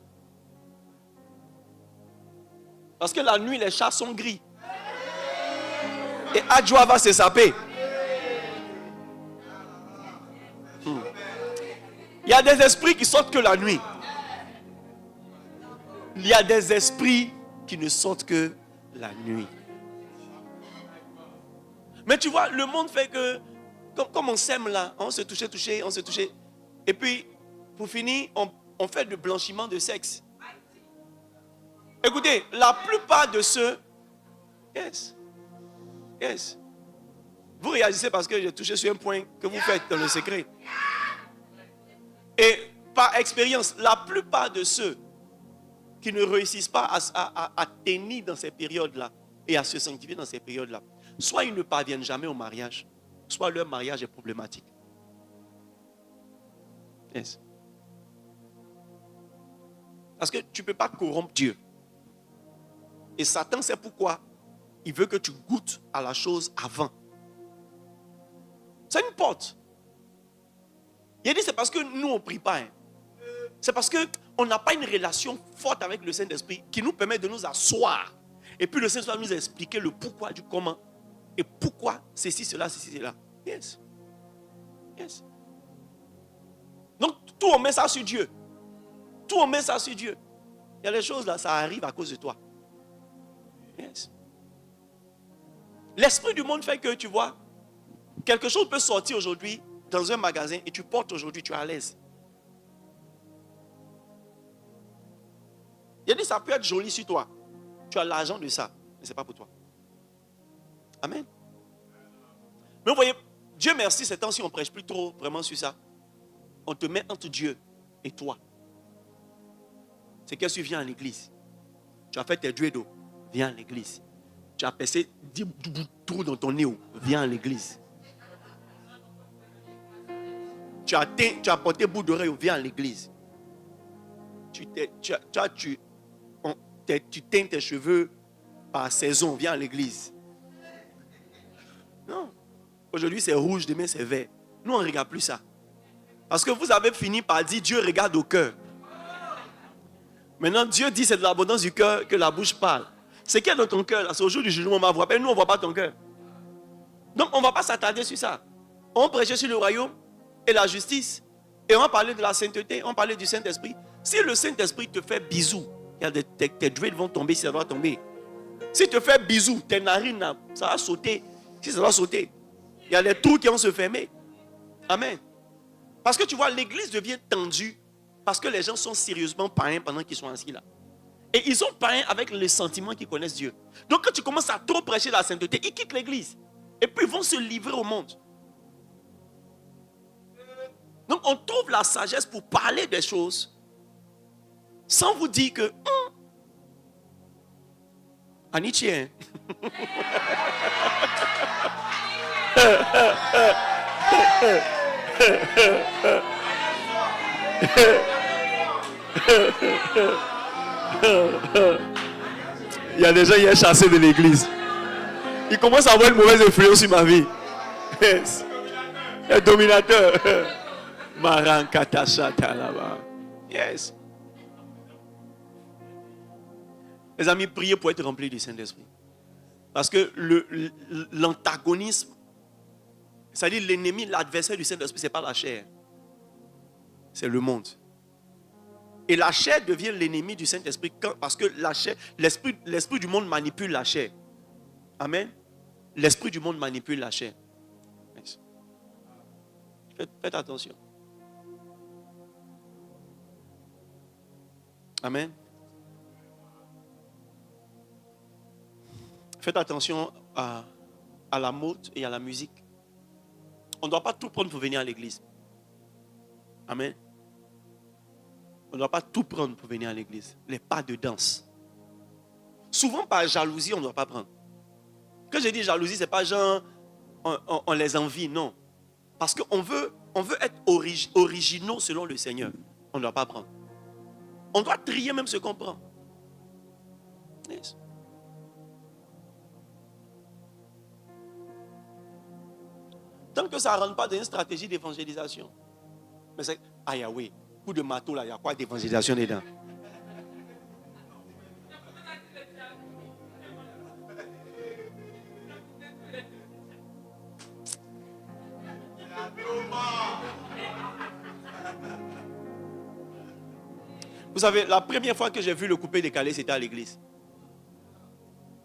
Parce que la nuit, les chats sont gris. Et Adjoa va se saper. Il y a des esprits qui sortent que la nuit. Il y a des esprits qui ne sortent que la nuit. Mais tu vois, le monde fait que, comme on s'aime là, on se touchait. Et puis, pour finir, on fait du blanchiment de sexe. Écoutez, la plupart de ceux... Yes. Vous réagissez parce que j'ai touché sur un point que vous faites dans le secret. Et par expérience, la plupart de ceux qui ne réussissent pas à tenir dans ces périodes-là et à se sanctifier dans ces périodes-là, soit ils ne parviennent jamais au mariage, soit leur mariage est problématique. Yes. Parce que tu ne peux pas corrompre Dieu. Et Satan, c'est pourquoi il veut que tu goûtes à la chose avant. C'est une porte. Il a dit c'est parce que nous on ne prie pas. C'est parce qu'on n'a pas une relation forte avec le Saint-Esprit qui nous permet de nous asseoir. Et puis le Saint-Esprit va nous expliquer le pourquoi du comment. Et pourquoi ceci, cela. Yes. Donc tout on met ça sur Dieu. Il y a des choses là, ça arrive à cause de toi. Yes. L'esprit du monde fait que, tu vois, quelque chose peut sortir aujourd'hui dans un magasin et tu portes aujourd'hui, tu es à l'aise. Il a dit ça peut être joli sur toi. Tu as l'argent de ça, mais ce n'est pas pour toi. Amen. Mais vous voyez, Dieu merci, ces temps-ci on ne prêche plus trop vraiment sur ça. On te met entre Dieu et toi. C'est que tu viens à l'église. Tu as fait tes duedos, viens à l'église. Tu as percé 10 trous dans ton nez, viens à l'église. Tu as porté bout d'oreille, viens à l'église. Tu teins tes cheveux par saison, viens à l'église. Non. Aujourd'hui c'est rouge, demain c'est vert. Nous on ne regarde plus ça. Parce que vous avez fini par dire Dieu regarde au cœur. Maintenant Dieu dit c'est de l'abondance du cœur que la bouche parle. Ce qu'il y a dans ton cœur, c'est au jour du jugement, on va voir. Mais nous, on ne voit pas ton cœur. Donc, on ne va pas s'attarder sur ça. On prêche sur le royaume et la justice. Et on va parler de la sainteté, on va parler du Saint-Esprit. Si le Saint-Esprit te fait bisous, tes dreads vont tomber si ça doit tomber. S'il te fait bisous, tes narines, ça va sauter. Si ça doit sauter, il y a des trous qui vont se fermer. Amen. Parce que tu vois, l'église devient tendue parce que les gens sont sérieusement païens pendant qu'ils sont assis là. Et ils sont païens avec le sentiment qu'ils connaissent Dieu. Donc quand tu commences à trop prêcher la sainteté, ils quittent l'église. Et puis ils vont se livrer au monde. Donc on trouve la sagesse pour parler des choses sans vous dire que Anichi, hein? Il y a des gens qui sont chassés de l'église. Ils commencent à avoir une mauvaise influence sur ma vie. Yes. Un dominateur. Marankatashata là-bas. Yes. Les amis, priez pour être remplis du Saint-Esprit. Parce que l'antagonisme, c'est-à-dire l'ennemi, l'adversaire du Saint-Esprit, ce n'est pas la chair. C'est le monde. Et la chair devient l'ennemi du Saint-Esprit parce que la chair, l'esprit du monde manipule la chair. Amen. L'esprit du monde manipule la chair. Faites attention. Amen. Faites attention à la mode et à la musique. On ne doit pas tout prendre pour venir à l'église. Amen. On ne doit pas tout prendre pour venir à l'église. Les pas de danse. Souvent par jalousie, on ne doit pas prendre. Quand je dis jalousie, ce n'est pas genre on les envie, non. Parce qu'on veut être originaux selon le Seigneur. On ne doit pas prendre. On doit trier même ce qu'on prend. Yes. Tant que ça ne rentre pas dans une stratégie d'évangélisation. Mais c'est, ah oui, coup de marteau là, il y a quoi d'évangélisation dedans? Vous savez, la première fois que j'ai vu le coupé décalé, c'était à l'église.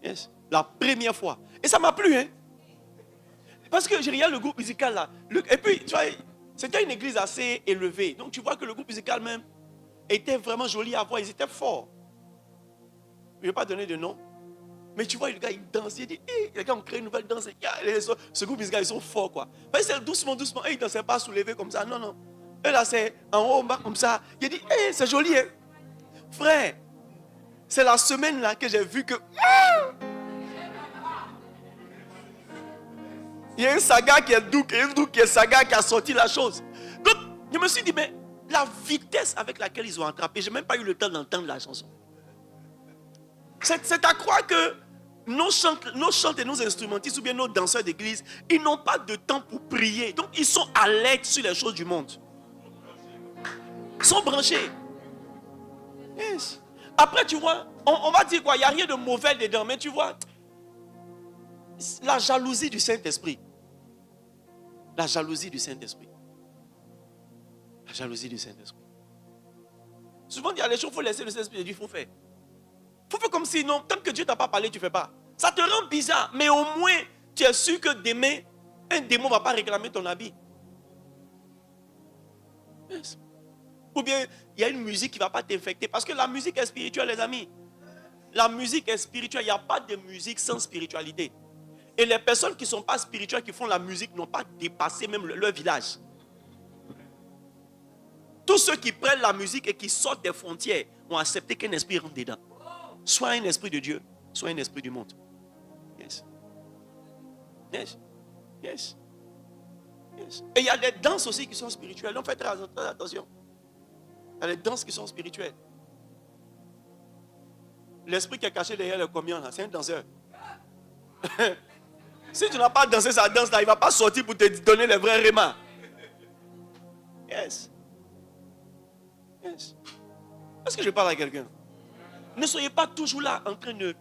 Yes. La première fois. Et ça m'a plu, hein. Parce que je regarde le groupe musical là. Et puis, tu vois, c'était une église assez élevée. Donc, tu vois que le groupe musical même était vraiment joli à voir. Ils étaient forts. Je ne vais pas donner de nom. Mais tu vois, le gars, il danse. Il dit, hey, les gars ont créé une nouvelle danse. Ce groupe musical, ils sont forts, quoi. Parce que c'est doucement, doucement. Et ils ne dansaient pas soulevés comme ça. Non, non. Eux là, c'est en haut, en bas, comme ça. Il dit, hey, c'est joli, hein. Frère, c'est la semaine là que j'ai vu que... Il y a une saga qui est doux, et une doux qui est saga qui a sorti la chose. Donc, je me suis dit, mais la vitesse avec laquelle ils ont attrapé, je n'ai même pas eu le temps d'entendre la chanson. C'est à croire que nos chantes et nos instrumentistes ou bien nos danseurs d'église, ils n'ont pas de temps pour prier. Donc, ils sont alertes sur les choses du monde. Ils sont branchés. Yes. Après, tu vois, on va dire quoi? Il n'y a rien de mauvais dedans, mais tu vois, la jalousie du Saint-Esprit. La jalousie du Saint-Esprit. La jalousie du Saint-Esprit. Souvent, il y a des choses, il faut laisser le Saint-Esprit dire, il faut faire. Il faut faire comme si, non, tant que Dieu ne t'a pas parlé, tu ne fais pas. Ça te rend bizarre, mais au moins, tu es sûr que demain, un démon ne va pas réclamer ton habit. Yes. Ou bien, il y a une musique qui ne va pas t'infecter. Parce que la musique est spirituelle, les amis. La musique est spirituelle. Il n'y a pas de musique sans spiritualité. Et les personnes qui ne sont pas spirituelles, qui font la musique, n'ont pas dépassé même leur village. Tous ceux qui prennent la musique et qui sortent des frontières ont accepté qu'un esprit rentre dedans. Soit un esprit de Dieu, soit un esprit du monde. Yes. Yes. Yes. Yes. Et il y a des danses aussi qui sont spirituelles. Donc faites très attention. Il y a des danses qui sont spirituelles. L'esprit qui est caché derrière le communion, c'est un danseur. Si tu n'as pas dansé sa danse là, il ne va pas sortir pour te donner les vrais rémas. Yes. Yes. Est-ce que je parle à quelqu'un? Ne soyez pas toujours là en train de...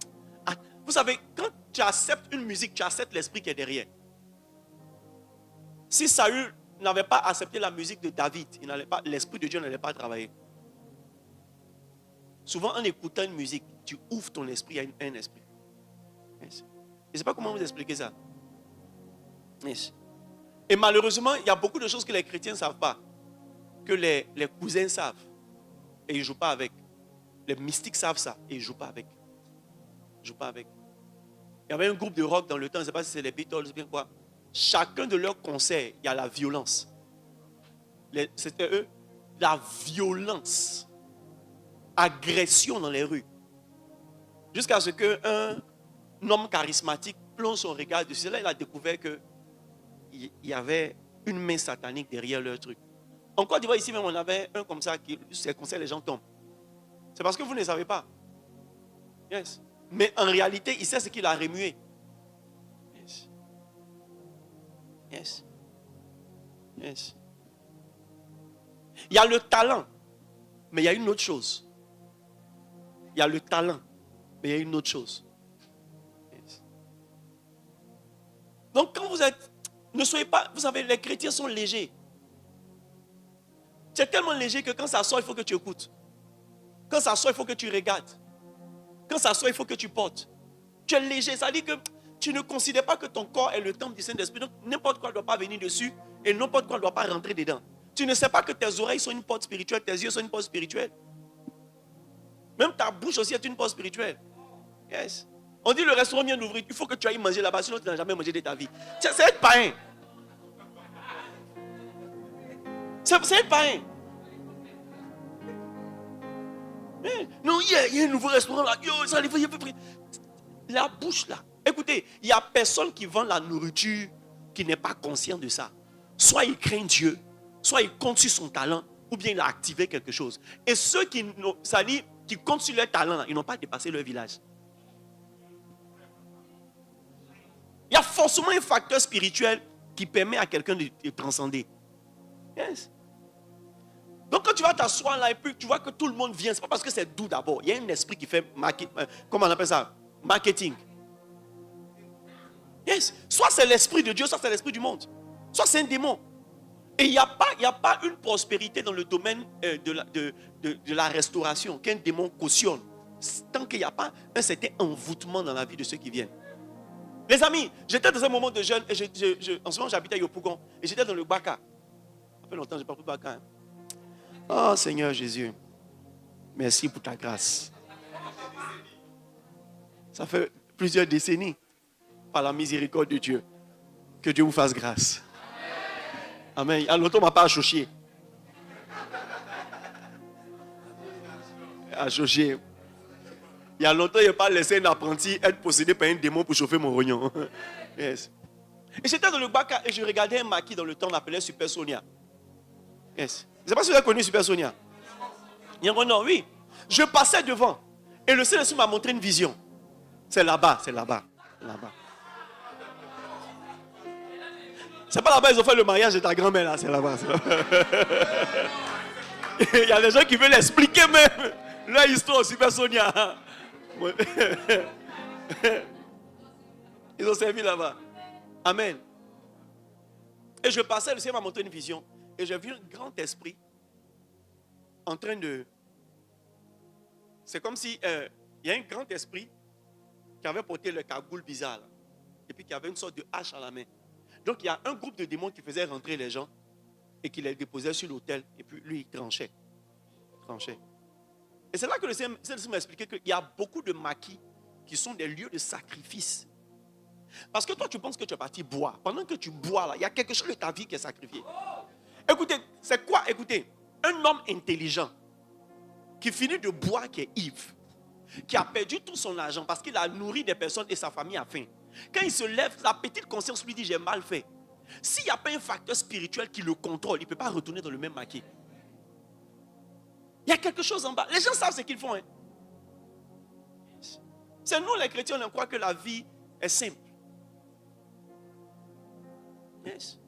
Vous savez, quand tu acceptes une musique, tu acceptes l'esprit qui est derrière. Si Saül n'avait pas accepté la musique de David, l'esprit de Dieu n'allait pas travailler. Souvent, en écoutant une musique, tu ouvres ton esprit à un esprit. Yes. Je ne sais pas comment vous expliquer ça. Yes. Et malheureusement, il y a beaucoup de choses que les chrétiens ne savent pas. Que les cousins savent. Et ils ne jouent pas avec. Les mystiques savent ça. Et ils ne jouent pas avec. Ils ne jouent pas avec. Il y avait un groupe de rock dans le temps, je ne sais pas si c'est les Beatles ou bien quoi. Chacun de leurs concerts, il y a la violence. C'était eux. La violence. Agression dans les rues. Jusqu'à ce qu'un homme charismatique plonge son regard dessus. Là, il a découvert qu'il y avait une main satanique derrière leur truc. En Côte d'Ivoire, ici même, on avait un comme ça, qui, ses concerts, les gens tombent. C'est parce que vous ne savez pas. Yes. Mais en réalité, il sait ce qu'il a remué. Yes. Yes. Yes. Il y a le talent, mais il y a une autre chose. Il y a le talent, mais il y a une autre chose. Yes. Donc quand vous êtes, ne soyez pas, vous savez, les chrétiens sont légers. C'est tellement léger que quand ça sort, il faut que tu écoutes. Quand ça sort, il faut que tu regardes. Quand ça sort, il faut que tu portes. Tu es léger, ça dit que tu ne considères pas que ton corps est le temple du Saint-Esprit. Donc n'importe quoi ne doit pas venir dessus et n'importe quoi ne doit pas rentrer dedans. Tu ne sais pas que tes oreilles sont une porte spirituelle, tes yeux sont une porte spirituelle. Même ta bouche aussi est une porte spirituelle. Yes. On dit le restaurant vient d'ouvrir, il faut que tu ailles manger là-bas, sinon tu n'as jamais mangé de ta vie. C'est être païen. C'est être païen. Non, il y a un nouveau restaurant là. La bouche là. Écoutez, il n'y a personne qui vend la nourriture qui n'est pas conscient de ça. Soit il craint Dieu, soit il compte sur son talent, ou bien il a activé quelque chose. Et ceux qui comptent sur leur talent, ils n'ont pas dépassé leur village. Il y a forcément un facteur spirituel qui permet à quelqu'un de transcender. Yes. Donc quand tu vas t'asseoir là et puis tu vois que tout le monde vient, ce n'est pas parce que c'est doux d'abord. Il y a un esprit qui fait, comment on appelle ça? Marketing. Yes. Soit c'est l'esprit de Dieu, soit c'est l'esprit du monde. Soit c'est un démon. Et il n'y a pas une prospérité dans le domaine de la restauration qu'un démon cautionne. Tant qu'il n'y a pas un certain envoûtement dans la vie de ceux qui viennent. Les amis, j'étais dans un moment de jeûne et en ce moment j'habitais à Yopougon et j'étais dans le Baka. Ça fait longtemps que je n'ai pas pris Baka. Hein? Oh Seigneur Jésus, merci pour ta grâce. Ça fait plusieurs décennies, par la miséricorde de Dieu, que Dieu vous fasse grâce. Amen. Il y a longtemps, on ne m'a pas achoché. Achoché. Il y a longtemps, il n'a pas laissé un apprenti être possédé par un démon pour chauffer mon rognon. Yes. Et j'étais dans le Baka et je regardais un maquis dans le temps, on appelait Super Sonia. Yes. Je ne sais pas si vous avez connu Super Sonia. Il y a un nom, oui. Je passais devant et le Saint-Esprit m'a montré une vision. C'est là-bas, c'est là-bas, là-bas. C'est pas là-bas, ils ont fait le mariage de ta grand-mère, là, c'est là-bas. C'est là-bas. Il y a des gens qui veulent expliquer même leur histoire au Super Sonia. Ils ont servi là-bas. Amen. Et je passais, le Seigneur m'a montré une vision. Et j'ai vu un grand esprit en train de... C'est comme si il y a un grand esprit qui avait porté le cagoule bizarre. Là, et puis qui avait une sorte de hache à la main. Donc il y a un groupe de démons qui faisait rentrer les gens et qui les déposait sur l'autel. Et puis lui, il tranchait. Et c'est là que le Seigneur m'a expliqué qu'il y a beaucoup de maquis qui sont des lieux de sacrifice. Parce que toi, tu penses que tu es parti boire. Pendant que tu bois, là, il y a quelque chose de ta vie qui est sacrifié. Écoutez, c'est quoi? Écoutez, un homme intelligent qui finit de boire, qui est ivre, qui a perdu tout son argent parce qu'il a nourri des personnes et sa famille a faim. Quand il se lève, la petite conscience lui dit, j'ai mal fait. S'il n'y a pas un facteur spirituel qui le contrôle, il ne peut pas retourner dans le même maquis. Il y a quelque chose en bas. Les gens savent ce qu'ils font. Hein. C'est nous les chrétiens, on croit que la vie est simple. Yes.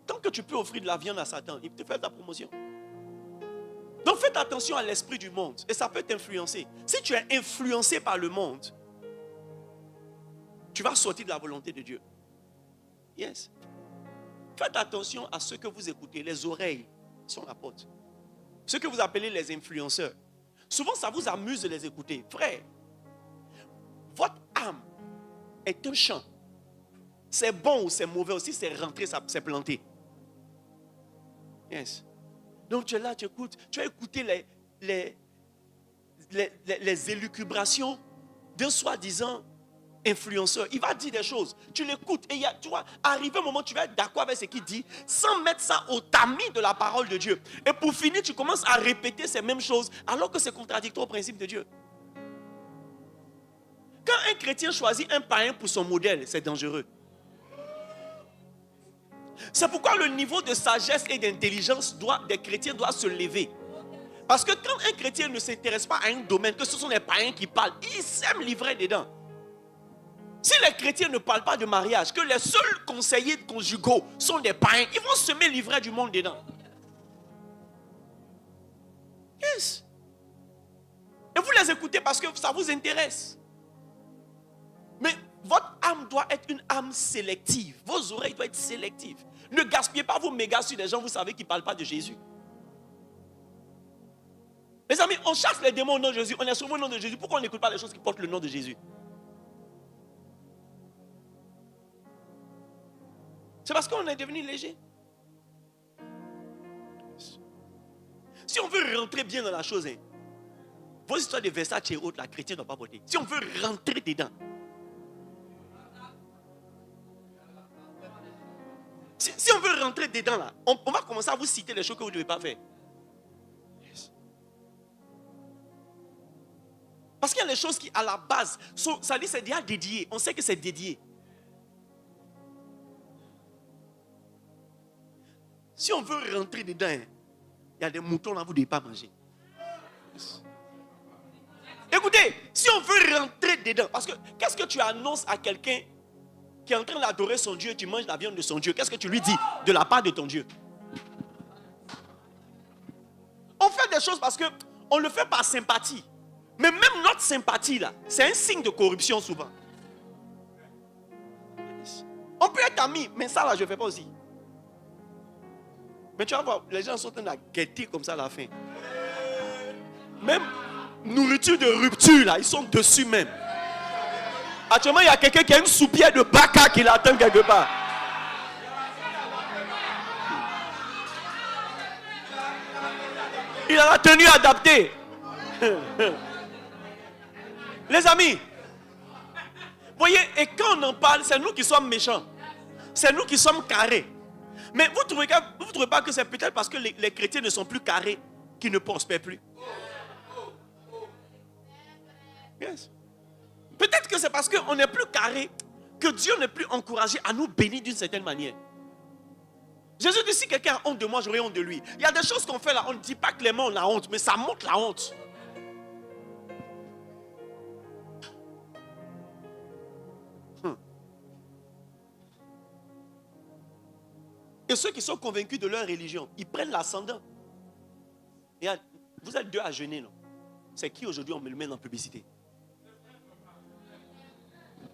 Tant que tu peux offrir de la viande à Satan, il te fait ta promotion. Donc faites attention à l'esprit du monde et ça peut t'influencer. Si tu es influencé par le monde, tu vas sortir de la volonté de Dieu. Yes. Faites attention à ce que vous écoutez. Les oreilles sont la porte. Ce que vous appelez les influenceurs. Souvent, ça vous amuse de les écouter. Frère, votre âme est un champ. C'est bon ou c'est mauvais aussi, c'est rentré, c'est planté. Yes. Donc tu es là, tu écoutes. Tu as écouté les élucubrations d'un soi-disant influenceur. Il va dire des choses. Tu l'écoutes et tu vois, arrivé un moment, tu vas être d'accord avec ce qu'il dit sans mettre ça au tamis de la parole de Dieu. Et pour finir, tu commences à répéter ces mêmes choses alors que c'est contradictoire au principe de Dieu. Quand un chrétien choisit un païen pour son modèle, c'est dangereux. C'est pourquoi le niveau de sagesse et d'intelligence des chrétiens doit se lever. Parce que quand un chrétien ne s'intéresse pas à un domaine, que ce sont les païens qui parlent, ils s'aiment livrer dedans. Si les chrétiens ne parlent pas de mariage, que les seuls conseillers conjugaux sont des païens, ils vont semer l'ivraie du monde dedans. Yes. Et vous les écoutez parce que ça vous intéresse. Mais votre âme doit être une âme sélective. Vos oreilles doivent être sélectives. Ne gaspillez pas vos mégas sur des gens, vous savez, qui ne parlent pas de Jésus. Les amis, on chasse les démons au nom de Jésus. On est sauvé au nom de Jésus. Pourquoi on n'écoute pas les choses qui portent le nom de Jésus? C'est parce qu'on est devenu léger. Si on veut rentrer bien dans la chose, hein, vos histoires de Versace et autres, la chrétienne ne doit pas voter. Si on veut rentrer dedans, si on veut rentrer dedans, là, on va commencer à vous citer les choses que vous ne devez pas faire. Yes. Parce qu'il y a les choses qui, à la base, ça dit c'est déjà dédié. On sait que c'est dédié. Si on veut rentrer dedans, il y a des moutons là, vous ne devez pas manger. Yes. Écoutez, si on veut rentrer dedans, parce que qu'est-ce que tu annonces à quelqu'un qui est en train d'adorer son Dieu, tu manges la viande de son Dieu, qu'est-ce que tu lui dis de la part de ton Dieu? On fait des choses parce qu'on le fait par sympathie. Mais même notre sympathie là, c'est un signe de corruption souvent. On peut être amis, mais ça là, je ne fais pas aussi. Mais tu vas voir, les gens sont en train de guetter comme ça à la fin. Même nourriture de rupture, là, ils sont dessus même. Actuellement, il y a quelqu'un qui a une soupière de baka qui l'attend quelque part. Il a la tenue adaptée. Les amis, voyez, et quand on en parle, c'est nous qui sommes méchants. C'est nous qui sommes carrés. Mais vous ne trouvez pas que c'est peut-être parce que les chrétiens ne sont plus carrés qu'ils ne prospèrent plus? Yes. Peut-être que c'est parce qu'on n'est plus carré que Dieu n'est plus encouragé à nous bénir d'une certaine manière. Jésus dit, si quelqu'un a honte de moi, j'aurai honte de lui. Il y a des choses qu'on fait là, on ne dit pas clairement on a honte, mais ça montre la honte. Et ceux qui sont convaincus de leur religion, ils prennent l'ascendant. Vous êtes deux à jeûner, non? C'est qui aujourd'hui on me le met en publicité?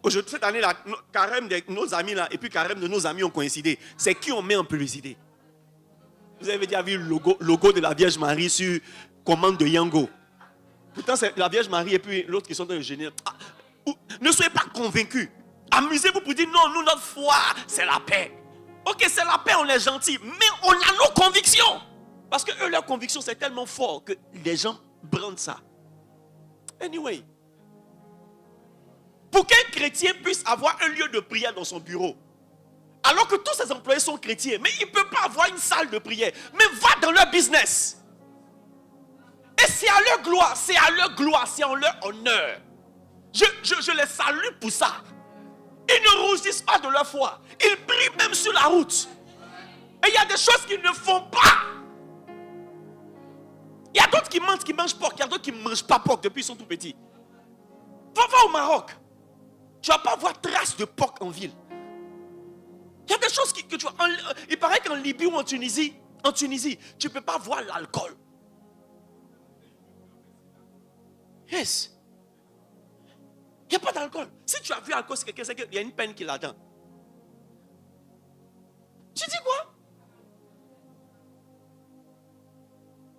Aujourd'hui, cette année, là, carême de nos amis là, et puis carême de nos amis ont coïncidé. C'est qui on met en publicité? Vous avez déjà vu le logo de la Vierge Marie sur commande de Yango. Pourtant, c'est la Vierge Marie et puis l'autre qui sont dans le génie. Ne soyez pas convaincus. Amusez-vous pour dire non, nous, notre foi, c'est la paix. Ok, c'est la paix, on est gentil, mais on a nos convictions. Parce que eux, leurs convictions, c'est tellement fort que les gens brandent ça. Anyway. Pour qu'un chrétien puisse avoir un lieu de prière dans son bureau, alors que tous ses employés sont chrétiens, mais il ne peut pas avoir une salle de prière, mais va dans leur business. Et c'est à leur gloire, c'est en leur honneur. Je les salue pour ça. Ils ne rougissent pas de leur foi. Ils prient même sur la route. Et il y a des choses qu'ils ne font pas. Il y a d'autres qui mentent, qui mangent porc. Il y a d'autres qui ne mangent pas porc depuis qu'ils sont tout petits. Va au Maroc. Tu ne vas pas voir trace de porc en ville. Il y a des choses que tu vois. Il paraît qu'en Libye ou en Tunisie, tu ne peux pas voir l'alcool. Yes. Il n'y a pas d'alcool. Si tu as vu alcool, c'est quelqu'un, c'est qu'il y a une peine qui l'attend. Tu dis quoi?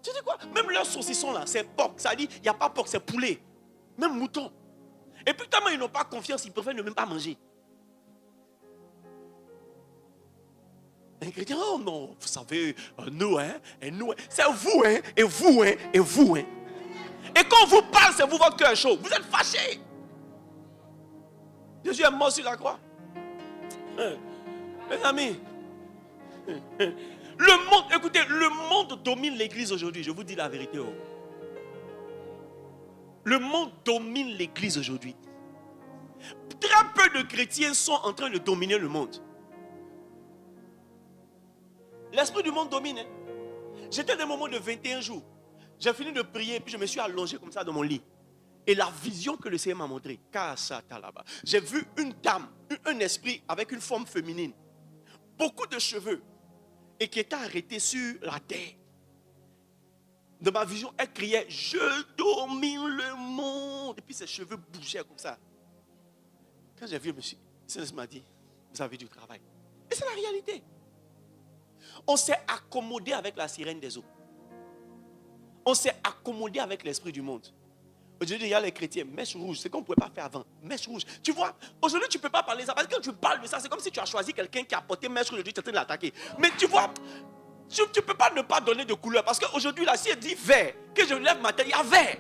Tu dis quoi? Même leurs saucissons là, c'est porc. Ça dit, il n'y a pas porc, c'est poulet. Même mouton. Et puis tellement ils n'ont pas confiance, ils préfèrent ne même pas manger. Un chrétien, oh non, vous savez, nous, c'est vous, et vous, et vous. Et quand on vous parle, c'est vous votre cœur chaud. Vous êtes fâchés. Jésus est mort sur la croix. Mes amis, le monde, écoutez, le monde domine l'église aujourd'hui. Je vous dis la vérité. Oh. Le monde domine l'église aujourd'hui. Très peu de chrétiens sont en train de dominer le monde. L'esprit du monde domine. J'étais dans un moment de 21 jours. J'ai fini de prier, puis je me suis allongé comme ça dans mon lit. Et la vision que le Seigneur m'a montrée, j'ai vu une dame, un esprit avec une forme féminine, beaucoup de cheveux, et qui était arrêtée sur la terre. Dans ma vision, elle criait, je domine le monde. Et puis ses cheveux bougeaient comme ça. Quand j'ai vu, le Seigneur m'a dit, vous avez du travail. Et c'est la réalité. On s'est accommodé avec la sirène des eaux. On s'est accommodé avec l'esprit du monde. Aujourd'hui, il y a les chrétiens, mèche rouge, c'est qu'on ne pouvait pas faire avant. Mèche rouge. Tu vois, aujourd'hui, tu ne peux pas parler de ça. Parce que quand tu parles de ça, c'est comme si tu as choisi quelqu'un qui a porté mèche rouge et tu es en train de l'attaquer. Mais tu vois, tu ne peux pas ne pas donner de couleur. Parce qu'aujourd'hui, là, si elle dit vert, que je lève ma tête, il y a vert.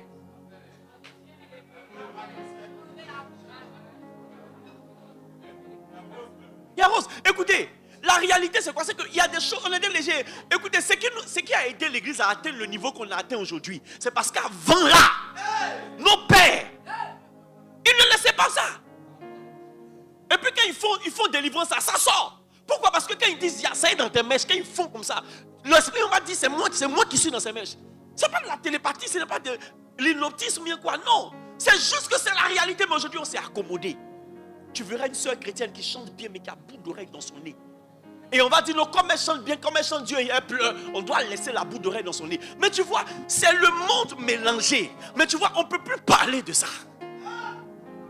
Il y a rose. Écoutez, la réalité, c'est quoi? C'est qu'il y a des choses, on est des légers. Écoutez, ce qui a aidé l'église à atteindre le niveau qu'on a atteint aujourd'hui, c'est parce qu'avant là, nos pères, ils ne laissaient pas ça. Et puis quand ils font délivrance, ça sort. Pourquoi? Parce que quand ils disent, il y a ça dans tes mèches, quand ils font comme ça, l'esprit, on va dire, c'est moi qui suis dans ces mèches. Ce n'est pas de la télépathie, ce n'est pas de l'hypnotisme, bien quoi. Non, c'est juste que c'est la réalité, mais aujourd'hui, on s'est accommodé. Tu verras une soeur chrétienne qui chante bien, mais qui a bout d'oreille dans son nez. Et on va dire, non, comme elle chante bien, comme elle chante Dieu et elle pleure, on doit laisser la bout d'oreille dans son nez. Mais tu vois, c'est le monde mélangé. Mais tu vois, on ne peut plus parler de ça.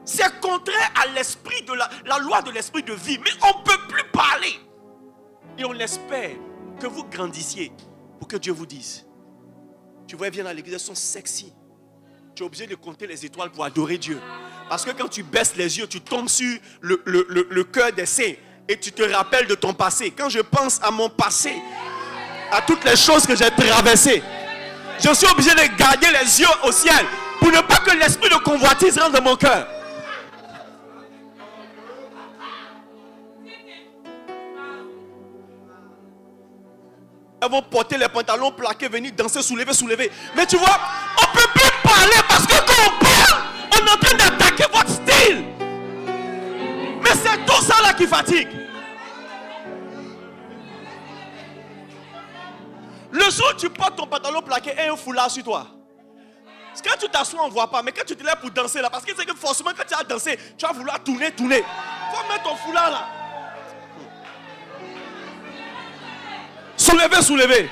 C'est contraire à l'esprit de la loi de l'esprit de vie. Mais on ne peut plus parler. Et on espère que vous grandissiez pour que Dieu vous dise. Tu vois, viens à l'église, elles sont sexy. Tu es obligé de compter les étoiles pour adorer Dieu. Parce que quand tu baisses les yeux, tu tombes sur le cœur des saints. Et tu te rappelles de ton passé. Quand je pense à mon passé, à toutes les choses que j'ai traversées, je suis obligé de garder les yeux au ciel pour ne pas que l'esprit de convoitise rentre dans mon cœur. Elles vont porter les pantalons plaqués, venir danser, soulever, soulever. Mais tu vois, on ne peut plus parler parce que quand on parle, on est en train d'attaquer votre style. Mais c'est tout ça là qui fatigue. Le jour où tu portes ton pantalon plaqué et un foulard sur toi, quand tu t'assois, on ne voit pas. Mais quand tu te lèves pour danser là, parce que c'est que forcément quand tu vas danser, tu vas vouloir tourner. Il faut mettre ton foulard là. Soulever, soulever.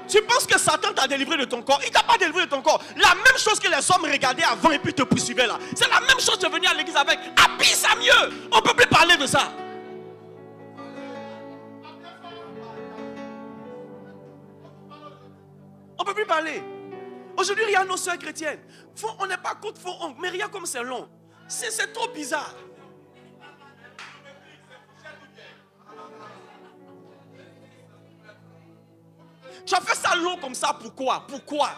Tu penses que Satan t'a délivré de ton corps? Il ne t'a pas délivré de ton corps. La même chose que les hommes regardaient avant et puis te poursuivaient là. C'est la même chose que tu es venu à l'église avec. Ah, pis ça mieux. On ne peut plus parler de ça. On ne peut plus parler. Aujourd'hui, regarde nos soeurs chrétiennes. On n'est pas contre faux ongles, mais regarde comme c'est long. C'est trop bizarre. Tu as fait ça long comme ça, pourquoi? Pourquoi?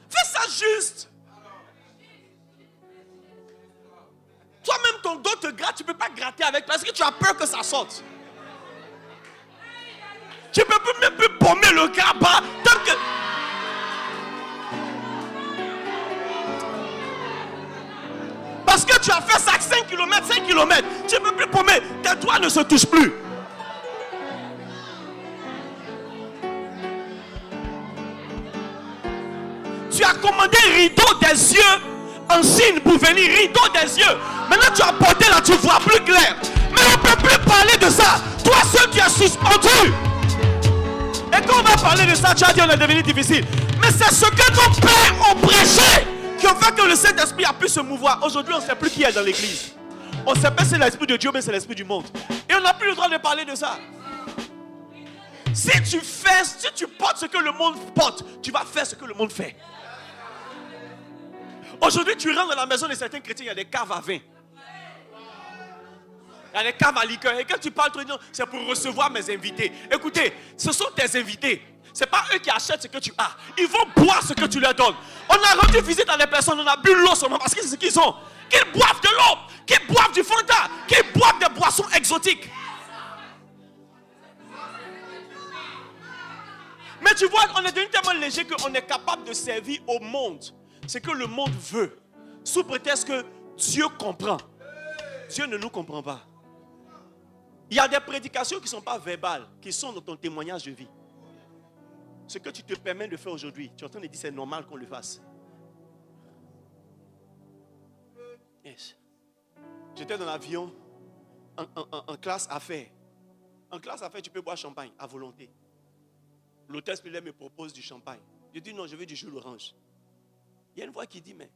Fais ça juste. Toi-même, ton dos te gratte, tu ne peux pas gratter avec parce que tu as peur que ça sorte. Tu ne peux même plus pommer le grabat tant que... Parce que tu as fait ça 5 km, tu ne peux plus pommer. Tes doigts ne se touchent plus. Tu as commandé rideau des yeux en Chine pour venir, rideau des yeux. Maintenant tu as porté là, tu vois plus clair. Mais on ne peut plus parler de ça. Toi seul tu es suspendu. Et quand on va parler de ça, tu as dit on est devenu difficile. Mais c'est ce que nos pères ont prêché qui ont fait que le Saint-Esprit a pu se mouvoir. Aujourd'hui on ne sait plus qui est dans l'église. On ne sait pas si c'est l'esprit de Dieu mais c'est l'esprit du monde. Et on n'a plus le droit de parler de ça. Si tu portes ce que le monde porte, tu vas faire ce que le monde fait. Aujourd'hui, tu rentres dans la maison de certains chrétiens, il y a des caves à vin. Il y a des caves à liqueur. Et quand tu parles, tu dis, c'est pour recevoir mes invités. Écoutez, ce sont tes invités. Ce n'est pas eux qui achètent ce que tu as. Ils vont boire ce que tu leur donnes. On a rendu visite à des personnes, on a bu l'eau seulement parce que c'est ce qu'ils ont. Qu'ils boivent de l'eau, qu'ils boivent du Fanta, qu'ils boivent des boissons exotiques. Mais tu vois, on est devenu tellement léger qu'on est capable de servir au monde ce que le monde veut, sous prétexte que Dieu comprend. Dieu ne nous comprend pas. Il y a des prédications qui ne sont pas verbales, qui sont dans ton témoignage de vie. Ce que tu te permets de faire aujourd'hui, tu es en train de dire c'est normal qu'on le fasse. Yes. J'étais dans l'avion en classe affaires. En classe affaires, tu peux boire champagne à volonté. L'hôtesse me propose du champagne. Je dis non, je veux du jus d'orange. Il y a une voix qui dit, mais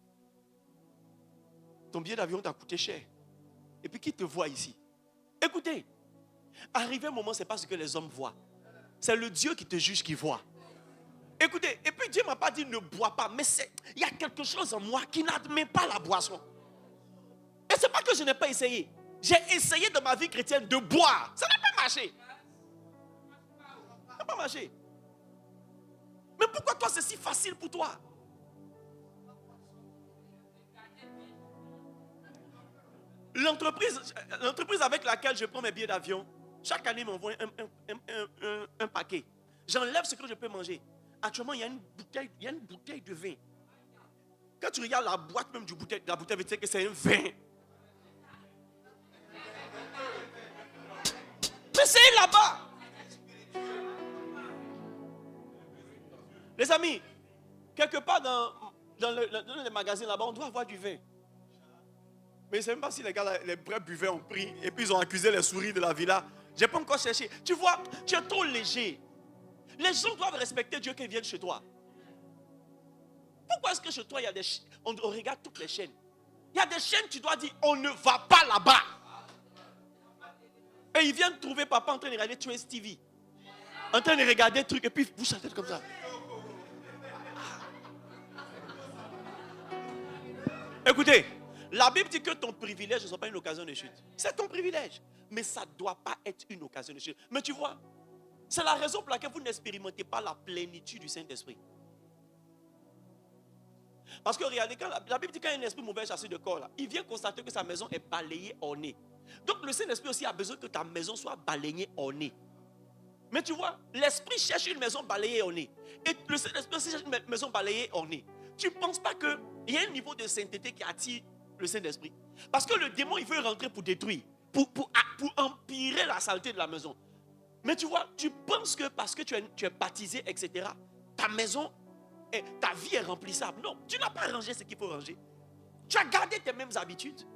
ton billet d'avion t'a coûté cher. Et puis qui te voit ici? Écoutez, arrivé un moment, ce n'est pas ce que les hommes voient. C'est le Dieu qui te juge qui voit. Écoutez, et puis Dieu ne m'a pas dit ne bois pas, mais il y a quelque chose en moi qui n'admet pas la boisson. Et ce n'est pas que je n'ai pas essayé. J'ai essayé dans ma vie chrétienne de boire. Ça n'a pas marché. Ça n'a pas marché. Mais pourquoi toi c'est si facile pour toi? L'entreprise avec laquelle je prends mes billets d'avion, chaque année m'envoie un paquet. J'enlève ce que je peux manger. Actuellement, il y a une bouteille de vin. Quand tu regardes la boîte même de la bouteille, tu sais que c'est un vin. Mais c'est là-bas. Les amis, quelque part dans les magazines là-bas, on doit avoir du vin. Mais je ne sais même pas si les gars, là, les vrais buveurs ont pris et puis ils ont accusé les souris de la villa. Je n'ai pas encore cherché. Tu vois, tu es trop léger. Les gens doivent respecter Dieu quand ils viennent chez toi. Pourquoi est-ce que chez toi, il y a des on regarde toutes les chaînes. Il y a des chaînes, tu dois dire, on ne va pas là-bas. Et ils viennent trouver papa en train de regarder Trace TV. En train de regarder des trucs et puis bouge la tête comme ça. Écoutez, la Bible dit que ton privilège ne soit pas une occasion de chute. C'est ton privilège. Mais ça ne doit pas être une occasion de chute. Mais tu vois, c'est la raison pour laquelle vous n'expérimentez pas la plénitude du Saint-Esprit. Parce que regardez, quand la Bible dit qu'il y a un esprit mauvais chassé de corps, là, il vient constater que sa maison est balayée au nez. Donc le Saint-Esprit aussi a besoin que ta maison soit balayée au nez. Mais tu vois, l'esprit cherche une maison balayée au nez. Et le Saint-Esprit aussi cherche une maison balayée au nez. Tu ne penses pas qu'il y a un niveau de sainteté qui attire le Saint-Esprit? Parce que le démon, il veut rentrer pour détruire, pour empirer la saleté de la maison. Mais tu vois, tu penses que parce que tu es baptisé, etc., ta maison, ta vie est remplissable. Non, tu n'as pas rangé ce qu'il faut ranger. Tu as gardé tes mêmes habitudes.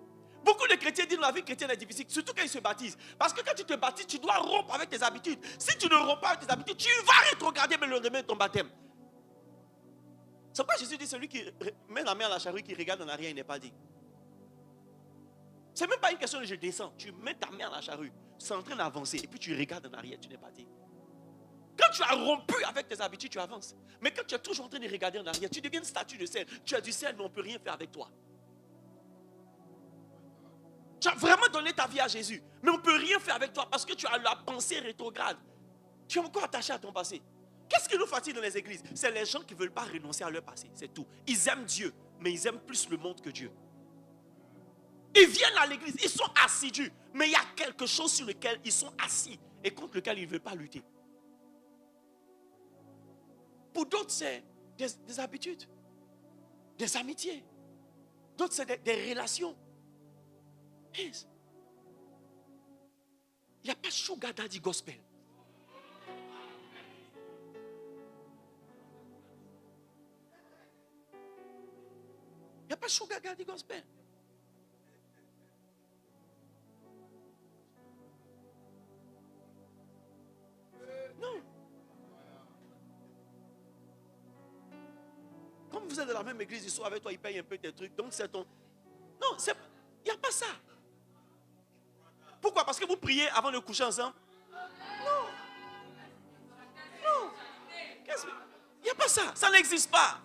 Beaucoup de chrétiens disent que la vie chrétienne est difficile, surtout quand ils se baptisent. Parce que quand tu te baptises, tu dois rompre avec tes habitudes. Si tu ne romps pas avec tes habitudes, tu vas rétrograder le lendemain de ton baptême. C'est pourquoi Jésus dit celui qui met la main à la charrue, qui regarde en arrière, il n'est pas dit. C'est même pas une question de je descends. Tu mets ta main à la charrue, c'est en train d'avancer, et puis tu regardes en arrière, tu n'es pas dit. Quand tu as rompu avec tes habitudes, tu avances. Mais quand tu es toujours en train de regarder en arrière, tu deviens une statue de sel. Tu as du sel, mais on ne peut rien faire avec toi. Tu as vraiment donné ta vie à Jésus, mais on ne peut rien faire avec toi parce que tu as la pensée rétrograde. Tu es encore attaché à ton passé. Qu'est-ce qui nous fatigue dans les églises? C'est les gens qui ne veulent pas renoncer à leur passé, c'est tout. Ils aiment Dieu, mais ils aiment plus le monde que Dieu. Ils viennent à l'église, ils sont assidus, mais il y a quelque chose sur lequel ils sont assis et contre lequel ils ne veulent pas lutter. Pour d'autres, c'est des habitudes, des amitiés. D'autres, c'est des relations. Yes. Il n'y a pas de sugar daddy gospel. Il n'y a pas de sugar daddy gospel. Non. Comme vous êtes de la même église, ils sont avec toi, ils payent un peu tes trucs. Donc c'est ton... Non, il n'y a pas ça. Pourquoi? Parce que vous priez avant de coucher ensemble? Non. Non. Il n'y a pas ça. Ça n'existe pas.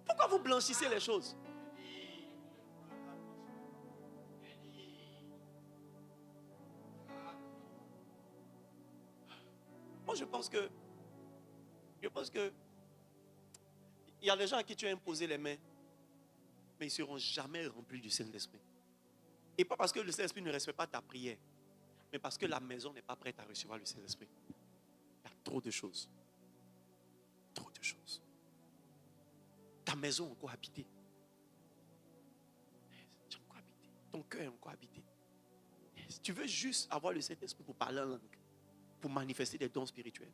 Pourquoi vous blanchissez les choses? Moi, je pense que il y a des gens à qui tu as imposé les mains, mais ils ne seront jamais remplis du Saint-Esprit. Et pas parce que le Saint-Esprit ne respecte pas ta prière, mais parce que la maison n'est pas prête à recevoir le Saint-Esprit. Il y a trop de choses. Trop de choses. Ta maison est encore habitée. Tu es encore habité. Ton cœur est encore habité. Tu veux juste avoir le Saint-Esprit pour parler en langue, pour manifester des dons spirituels.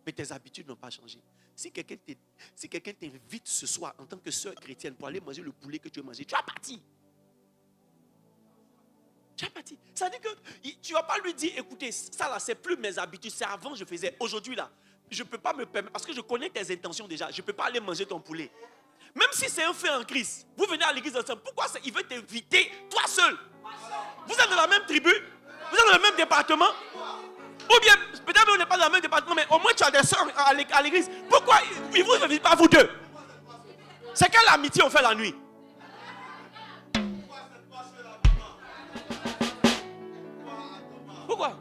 Mais tes habitudes n'ont pas changé. Si quelqu'un t'invite ce soir en tant que sœur chrétienne pour aller manger le poulet que tu veux manger, tu vas partir. Tu vas partir. Ça veut dire que tu ne vas pas lui dire, écoutez, ça là, c'est plus mes habitudes, c'est avant je faisais. Aujourd'hui là, je ne peux pas me permettre, parce que je connais tes intentions déjà, je ne peux pas aller manger ton poulet. Même si c'est un fait en Christ, vous venez à l'église ensemble, pourquoi il veut t'inviter toi seul? Vous êtes de la même tribu, vous êtes dans le même département. Ou bien, peut-être on n'est pas dans le même département, mais au moins tu as des soeurs à l'église. Pourquoi ils ne vous invitent pas vous deux? C'est quelle amitié on fait la nuit? Pourquoi?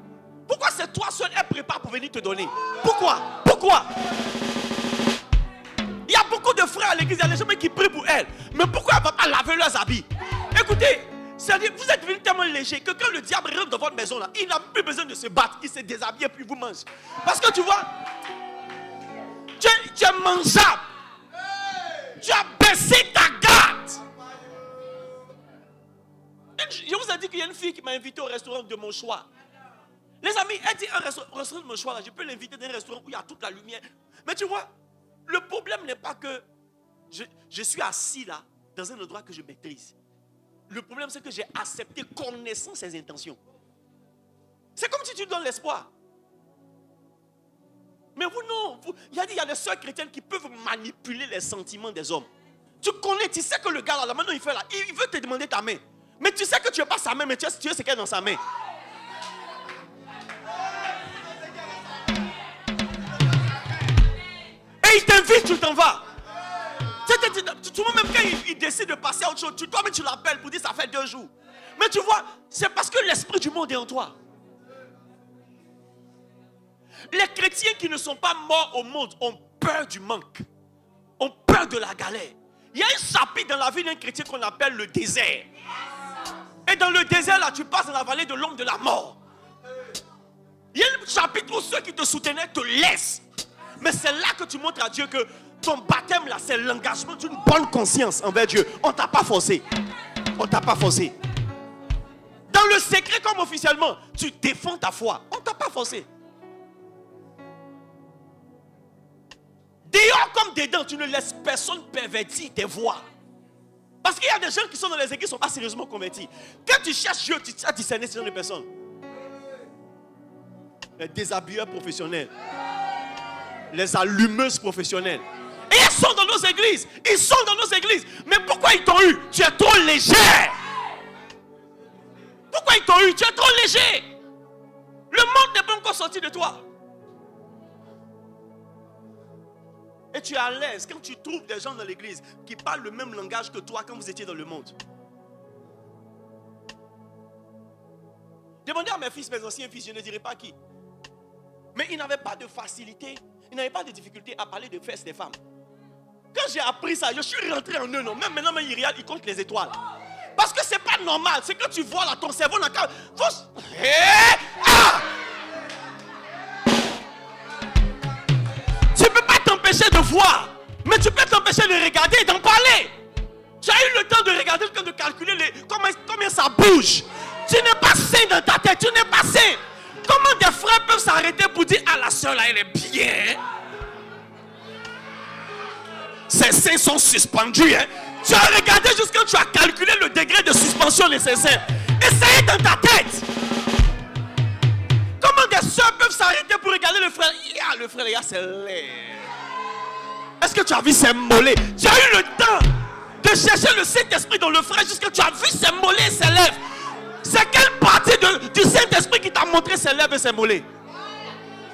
Pourquoi c'est toi seul elle prépare pour venir te donner? Pourquoi? Pourquoi? Il y a beaucoup de frères à l'église, il y a des gens qui prient pour elle. Mais pourquoi elle ne va pas laver leurs habits? Écoutez, vous êtes venus tellement léger que quand le diable rentre dans votre maison là, il n'a plus besoin de se battre, il se déshabille et puis vous mange. Parce que tu vois, tu es mangeable. Tu as baissé ta garde. Je vous ai dit qu'il y a une fille qui m'a invité au restaurant de mon choix. Les amis, elle dit un restaurant de mon choix là, je peux l'inviter dans un restaurant où il y a toute la lumière. Mais tu vois, le problème n'est pas que je suis assis là, dans un endroit que je maîtrise. Le problème, c'est que j'ai accepté connaissant ses intentions. C'est comme si tu donnes l'espoir. Mais vous, non. Il y a des sœurs chrétiennes qui peuvent manipuler les sentiments des hommes. Tu connais, tu sais que le gars là, maintenant il fait là, il veut te demander ta main. Mais tu sais que tu n'as pas sa main, mais tu sais ce qu'il y a dans sa main. Et il t'invite, tu t'en vas. Tu vois, même quand il décide de passer à autre chose, toi-même tu l'appelles pour dire ça fait 2 jours. Mais tu vois, c'est parce que l'esprit du monde est en toi. Les chrétiens qui ne sont pas morts au monde ont peur du manque, ont peur de la galère. Il y a un chapitre dans la vie d'un chrétien qu'on appelle le désert. Et dans le désert, là, tu passes dans la vallée de l'ombre de la mort. Il y a un chapitre où ceux qui te soutenaient te laissent. Mais c'est là que tu montres à Dieu que ton baptême, là, c'est l'engagement d'une bonne conscience envers Dieu. On ne t'a pas forcé. On ne t'a pas forcé. Dans le secret comme officiellement, tu défends ta foi. On ne t'a pas forcé. Dehors comme dedans, tu ne laisses personne pervertir tes voies. Parce qu'il y a des gens qui sont dans les églises qui ne sont pas sérieusement convertis. Quand tu cherches Dieu, tu as discerné ce genre de personnes. Les déshabilleurs professionnels. Les allumeuses professionnelles. Et ils sont dans nos églises. Ils sont dans nos églises. Mais pourquoi ils t'ont eu? Tu es trop léger. Pourquoi ils t'ont eu? Tu es trop léger. Le monde n'est pas encore sorti de toi. Et tu es à l'aise quand tu trouves des gens dans l'église qui parlent le même langage que toi quand vous étiez dans le monde. Demandez à mes fils, mes anciens fils, je ne dirai pas qui. Mais ils n'avaient pas de facilité, ils n'avaient pas de difficulté à parler de fesses des femmes. Quand j'ai appris ça, je suis rentré en eux. Non. Même maintenant, ils regardent, ils comptent les étoiles. Parce que c'est pas normal. C'est que tu vois là, ton cerveau n'a qu'à... Tu ne peux pas t'empêcher de voir. Mais tu peux t'empêcher de regarder et d'en parler. Tu as eu le temps de regarder, le temps de calculer combien ça bouge. Tu n'es pas sain dans ta tête. Tu n'es pas sain. Comment des frères peuvent s'arrêter pour dire ah la soeur là elle est bien. Ses seins sont suspendus. Hein? Tu as regardé jusqu'à tu as calculé le degré de suspension de ses seins. Et ça est dans ta tête. Comment des soeurs peuvent s'arrêter pour regarder le frère? Le frère, les gars, c'est laid. Est-ce que tu as vu ses mollets? Tu as eu le temps de chercher le Saint-Esprit dans le frère jusqu'à tu as vu ses mollets et ses lèvres. C'est quelle partie du Saint-Esprit qui t'a montré ses lèvres et ses mollets?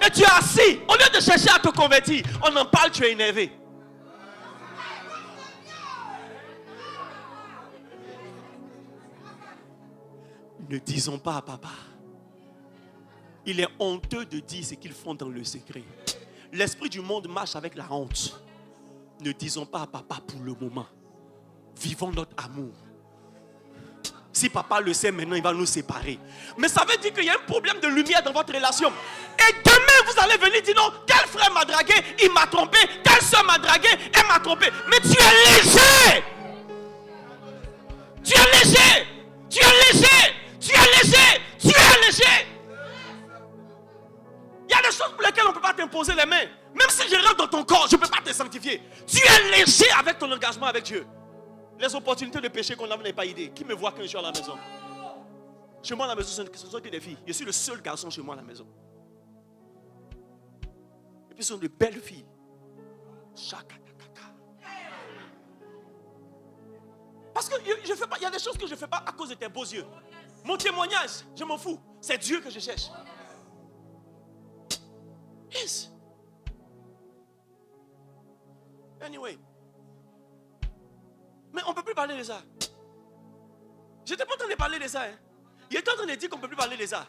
Et tu es assis. Au lieu de chercher à te convertir, on en parle, tu es énervé. Ne disons pas à papa. Il est honteux de dire ce qu'ils font dans le secret. L'esprit du monde marche avec la honte. Ne disons pas à papa pour le moment. Vivons notre amour. Si papa le sait maintenant, il va nous séparer. Mais ça veut dire qu'il y a un problème de lumière dans votre relation. Et demain, vous allez venir dire non, tel frère m'a dragué, il m'a trompé. Telle soeur m'a dragué, elle m'a trompé. Mais tu es léger. Tu es léger. Tu es léger. Tu es léger. Tu es léger. Il y a des choses pour lesquelles on ne peut pas t'imposer les mains. Même si je rentre dans ton corps, je ne peux pas te sanctifier. Tu es léger avec ton engagement avec Dieu. Les opportunités de péché qu'on n'a pas idée. Qui me voit quand je suis à la maison? Chez moi à la maison, ce sont que des filles. Je suis le seul garçon chez moi à la maison. Et puis ce sont de belles filles. Parce que je fais pas, il y a des choses que je ne fais pas à cause de tes beaux yeux. Mon témoignage, je m'en fous. C'est Dieu que je cherche. Yes. Anyway. Mais on ne peut plus parler de ça. Je n'étais pas en train de parler de ça. Hein. Il était en train de dire qu'on ne peut plus parler de ça.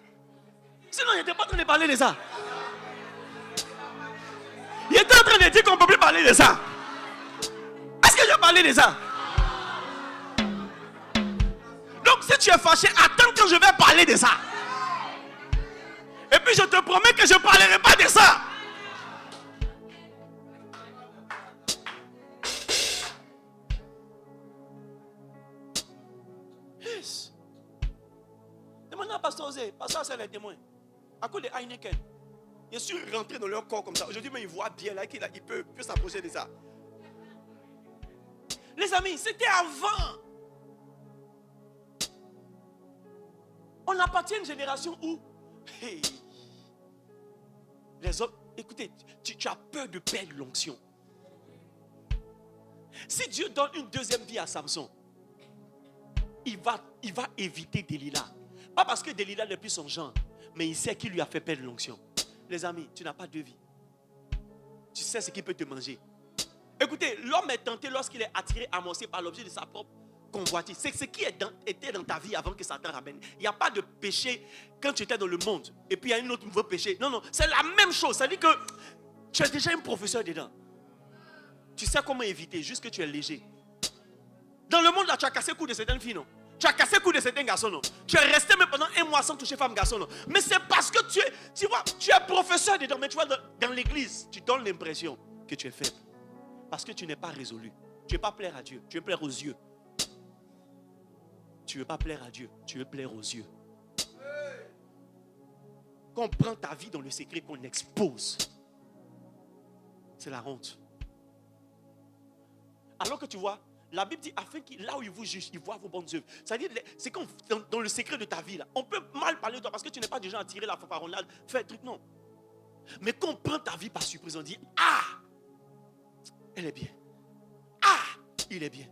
Sinon, il n'était pas en train de parler de ça. Il était en train de dire qu'on ne peut plus parler de ça. Est-ce que j'ai parlé de ça? Donc, si tu es fâché, attends que je vais parler de ça. Et puis, je te promets que je ne parlerai pas de ça. Yes. Demandez à Pasteur Osé. Pasteur Osé, les témoins. À cause de Heineken. Je suis rentré dans leur corps comme ça. Aujourd'hui, mais ils voient bien là qu'il peut s'approcher de ça. Les amis, c'était avant. On appartient à une génération où hey, les hommes, écoutez, tu as peur de perdre l'onction. Si Dieu donne une deuxième vie à Samson, il va éviter Delilah. Pas parce que Delilah n'est plus son genre, mais il sait qu'il lui a fait perdre l'onction. Les amis, tu n'as pas deux vies. Tu sais ce qui peut te manger. Écoutez, l'homme est tenté lorsqu'il est attiré, amorcé par l'objet de sa propre convoitise. C'est ce qui était dans ta vie avant que Satan ramène. Il n'y a pas de péché quand tu étais dans le monde. Et puis il y a un autre nouveau péché. Non, non, c'est la même chose. Ça veut dire que tu es déjà un professeur dedans. Tu sais comment éviter, juste que tu es léger. Dans le monde là, tu as cassé le cou de certaines filles, non? Tu as cassé le cou de certains garçons, non? Tu es resté même pendant un mois sans toucher femme, garçon, non? Mais c'est parce que tu es professeur dedans. Mais tu vois, dans l'église, tu donnes l'impression que tu es faible. Parce que tu n'es pas résolu. Tu ne veux pas plaire à Dieu. Tu veux plaire aux yeux. Tu ne veux pas plaire à Dieu. Tu veux plaire aux yeux. Quand on prend ta vie dans le secret, qu'on expose, c'est la honte. Alors que tu vois, la Bible dit, afin qu'il, là où il vous juge, il voit vos bonnes œuvres. C'est-à-dire, c'est comme dans le secret de ta vie, là, on peut mal parler de toi parce que tu n'es pas déjà attiré la fanfaronnade, faire un truc, non. Mais quand on prend ta vie par surprise, on dit, ah, elle est bien. Ah, il est bien.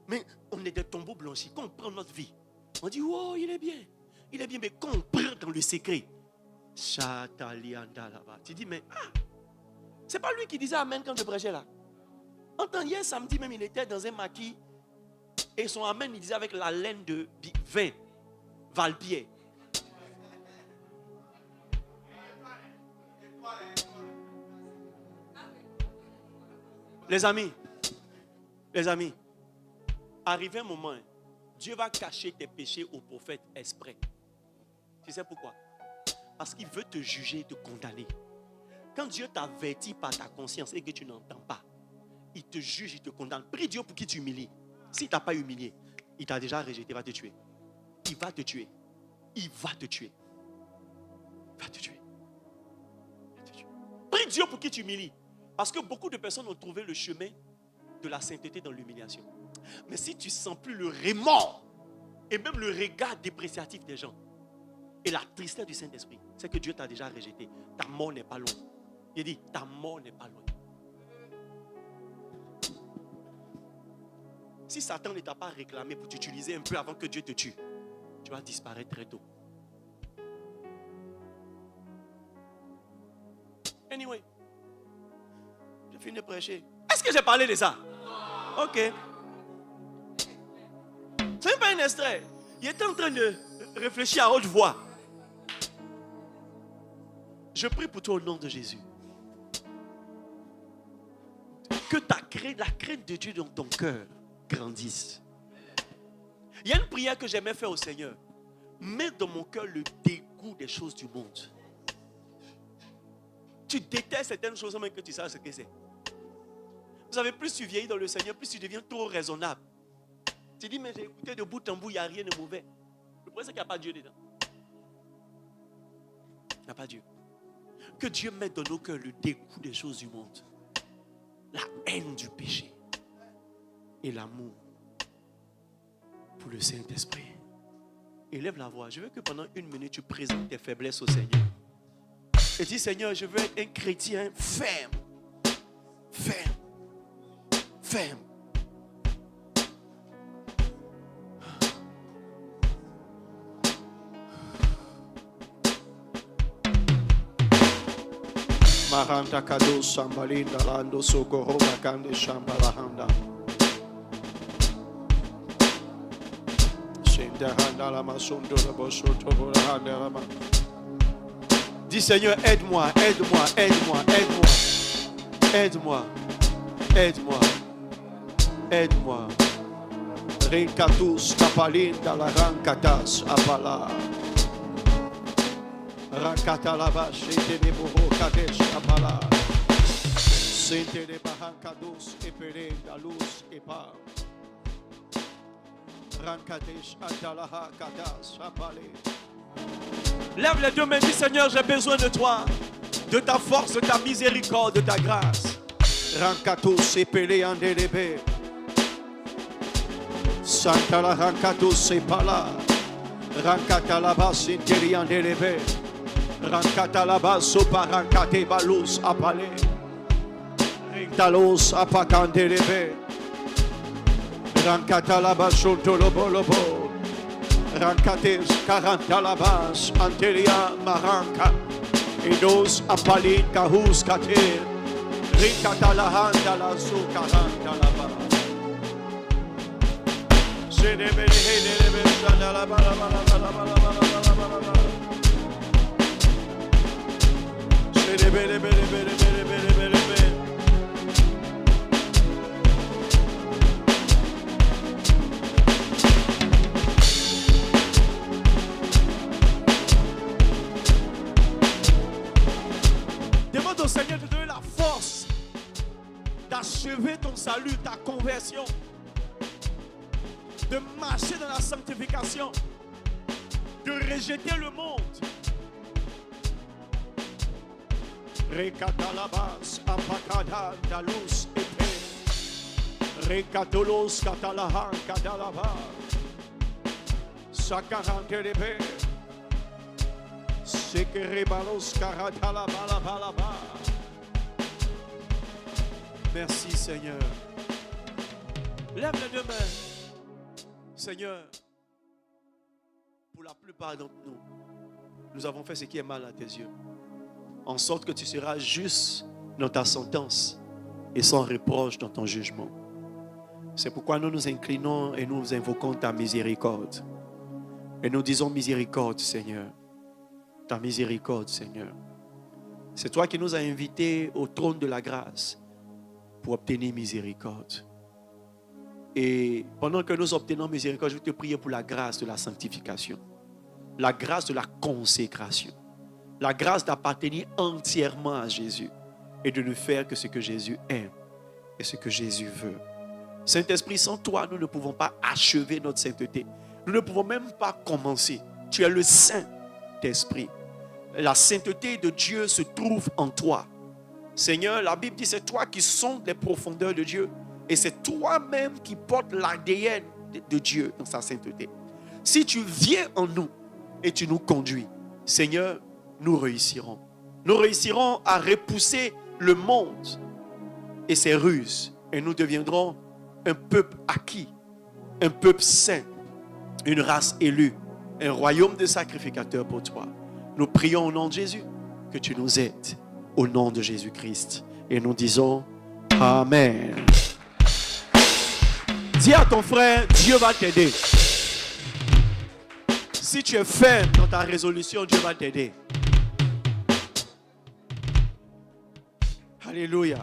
Mais on est des tombeaux blanchis. Quand on prend notre vie, on dit, oh, il est bien. Il est bien. Mais quand on prend dans le secret, tu dis, mais c'est pas lui qui disait amen quand je prêchais là. Entends, hier samedi même, il était dans un maquis et son amen, il disait avec la laine de vin, Valpier. Les amis, arrivé un moment, Dieu va cacher tes péchés aux prophètes exprès. Tu sais pourquoi? Parce qu'il veut te juger et te condamner. Quand Dieu t'avertit par ta conscience et que tu n'entends pas, il te juge, il te condamne. Prie Dieu pour qu'il t'humilie. S'il ne t'a pas humilié, il t'a déjà rejeté, il va te tuer. Il va te tuer. Il va te tuer. Il va te tuer. Il va te tuer. Prie Dieu pour qu'il t'humilie. Parce que beaucoup de personnes ont trouvé le chemin de la sainteté dans l'humiliation. Mais si tu ne sens plus le remords et même le regard dépréciatif des gens et la tristesse du Saint-Esprit, c'est que Dieu t'a déjà rejeté. Ta mort n'est pas loin. Il dit, ta mort n'est pas loin. Si Satan ne t'a pas réclamé pour t'utiliser un peu avant que Dieu te tue, tu vas disparaître très tôt. Anyway, j'ai fini de prêcher. Est-ce que j'ai parlé de ça? Ok. Ce n'est pas un extrait. Il était en train de réfléchir à haute voix. Je prie pour toi au nom de Jésus. Que la crainte de Dieu dans ton cœur grandisse. Il y a une prière que j'aimais faire au Seigneur. Mets dans mon cœur le dégoût des choses du monde. Tu détestes certaines choses même que tu sais ce que c'est. Vous savez, plus tu vieillis dans le Seigneur, plus tu deviens trop raisonnable. Tu dis, mais j'ai écouté de bout en bout, il n'y a rien de mauvais. Le problème, c'est qu'il n'y a pas Dieu dedans. Il n'y a pas Dieu. Que Dieu mette dans nos cœurs le dégoût des choses du monde. La haine du péché. Et l'amour pour le Saint-Esprit. Élève la voix. Je veux que pendant 1 minute, tu présentes tes faiblesses au Seigneur. Et dis, Seigneur, je veux être un chrétien ferme. Ferme. Ferme. Maranda kado sambalinda lando socorro bakande shambalahanda. Sindahanda la masundo la bosoto bolahanda la ma. Dis Seigneur, aide-moi, aide-moi, aide-moi, aide-moi. Aide-moi, aide-moi, aide-moi. Rinkatus kapalinda la rankatas apala. Rankatalaba shete de boho kadesh apala. Sente de bahankados epere da luz epa. Rankadesh andalaha kadas apale. Lève les deux mains, dis Seigneur, j'ai besoin de toi, de ta force, de ta miséricorde, de ta grâce. Rankatos epele andelebe. Santa la rankatos epala. Rankatalabas interian delebe. Rankatalabas soparankate balus apale. Rintalos apakandelebe. Rankatalabas sontolobolobo. Rankates karantalabas anteria maranka. Edos apalin kahus kate. Rinkatalahan la sukarantalaba. Demande au Seigneur de donner la force d'achever ton salut, ta conversion, de marcher dans la sanctification, de rejeter le monde. Rekatalabas apakada dalus epe. Rekatolos katalahan kadalaba. Sakarantelebe. Sekerebalos karatalabalaba. Merci Seigneur. Lève les deux mains. Seigneur, pour la plupart d'entre nous, nous avons fait ce qui est mal à tes yeux, en sorte que tu seras juste dans ta sentence et sans reproche dans ton jugement. C'est pourquoi nous nous inclinons et nous invoquons ta miséricorde. Et nous disons miséricorde, Seigneur. Ta miséricorde, Seigneur. C'est toi qui nous as invités au trône de la grâce pour obtenir miséricorde. Et pendant que nous obtenons miséricorde, je veux te prier pour la grâce de la sanctification, la grâce de la consécration, la grâce d'appartenir entièrement à Jésus et de ne faire que ce que Jésus aime et ce que Jésus veut. Saint-Esprit, sans toi, nous ne pouvons pas achever notre sainteté. Nous ne pouvons même pas commencer. Tu es le Saint-Esprit. La sainteté de Dieu se trouve en toi. Seigneur, la Bible dit, c'est toi qui sondes les profondeurs de Dieu. Et c'est toi-même qui portes l'ADN de Dieu dans sa sainteté. Si tu viens en nous et tu nous conduis, Seigneur, nous réussirons. Nous réussirons à repousser le monde et ses ruses. Et nous deviendrons un peuple acquis, un peuple saint, une race élue, un royaume de sacrificateurs pour toi. Nous prions au nom de Jésus que tu nous aides au nom de Jésus-Christ. Et nous disons Amen. Dis à ton frère, Dieu va t'aider. Si tu es ferme dans ta résolution, Dieu va t'aider. Alléluia.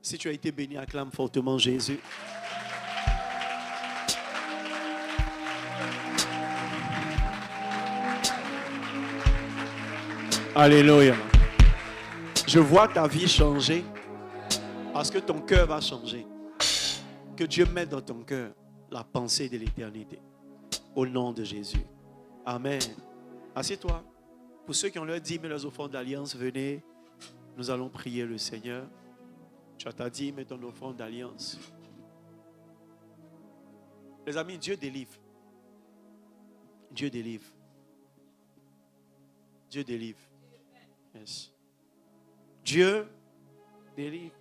Si tu as été béni, acclame fortement Jésus. Alléluia. Je vois ta vie changer parce que ton cœur va changer. Que Dieu mette dans ton cœur la pensée de l'éternité. Au nom de Jésus. Amen. Assieds-toi. Pour ceux qui ont leur dîme et leurs offrandes d'alliance, venez. Nous allons prier le Seigneur. Tu as ta dîme et ton offrande d'alliance. Les amis, Dieu délivre. Dieu délivre. Dieu délivre. Yes. Dieu délivre.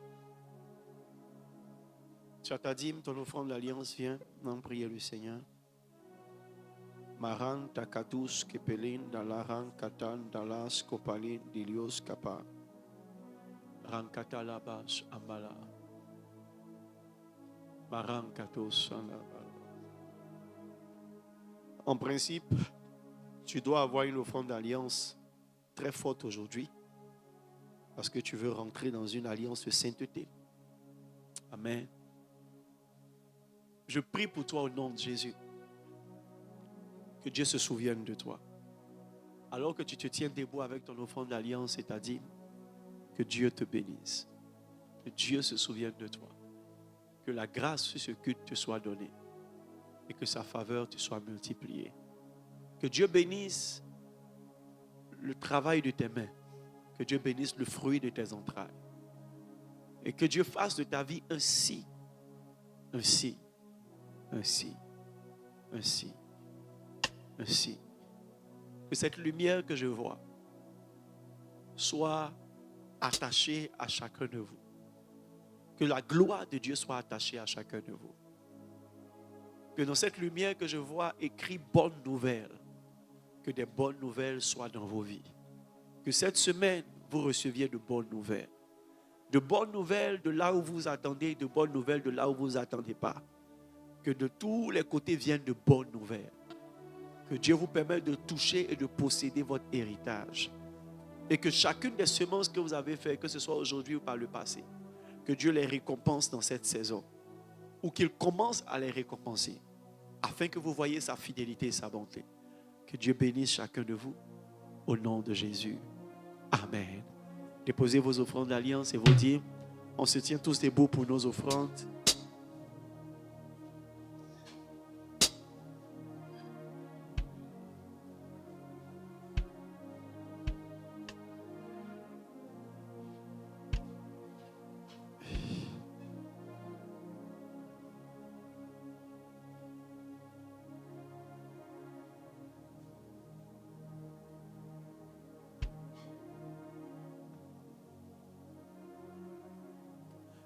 Tu as ta dîme, ton offrande d'alliance, viens. Nous allons prier le Seigneur. Maran takatus kepelin dalaran katan dalas kopalin dilios kapa. Rankata labas ambala. Maran katos anabala. En principe, tu dois avoir une offrande d'alliance très forte aujourd'hui parce que tu veux rentrer dans une alliance de sainteté. Amen. Je prie pour toi au nom de Jésus. Que Dieu se souvienne de toi. Alors que tu te tiens debout avec ton offrande d'alliance et ta dîme, que Dieu te bénisse. Que Dieu se souvienne de toi. Que la grâce sur ce culte te soit donnée. Et que sa faveur te soit multipliée. Que Dieu bénisse le travail de tes mains. Que Dieu bénisse le fruit de tes entrailles. Et que Dieu fasse de ta vie ainsi. Ainsi. Ainsi. ainsi. Ainsi. Que cette lumière que je vois soit attachée à chacun de vous. Que la gloire de Dieu soit attachée à chacun de vous. Que dans cette lumière que je vois écrit bonne nouvelle, que des bonnes nouvelles soient dans vos vies. Que cette semaine, vous receviez de bonnes nouvelles. De bonnes nouvelles de là où vous attendez, de bonnes nouvelles de là où vous n'attendez pas. Que de tous les côtés viennent de bonnes nouvelles. Que Dieu vous permette de toucher et de posséder votre héritage. Et que chacune des semences que vous avez faites, que ce soit aujourd'hui ou par le passé, que Dieu les récompense dans cette saison. Ou qu'il commence à les récompenser. Afin que vous voyez sa fidélité et sa bonté. Que Dieu bénisse chacun de vous. Au nom de Jésus. Amen. Déposez vos offrandes d'alliance et vos dîmes. On se tient tous debout pour nos offrandes.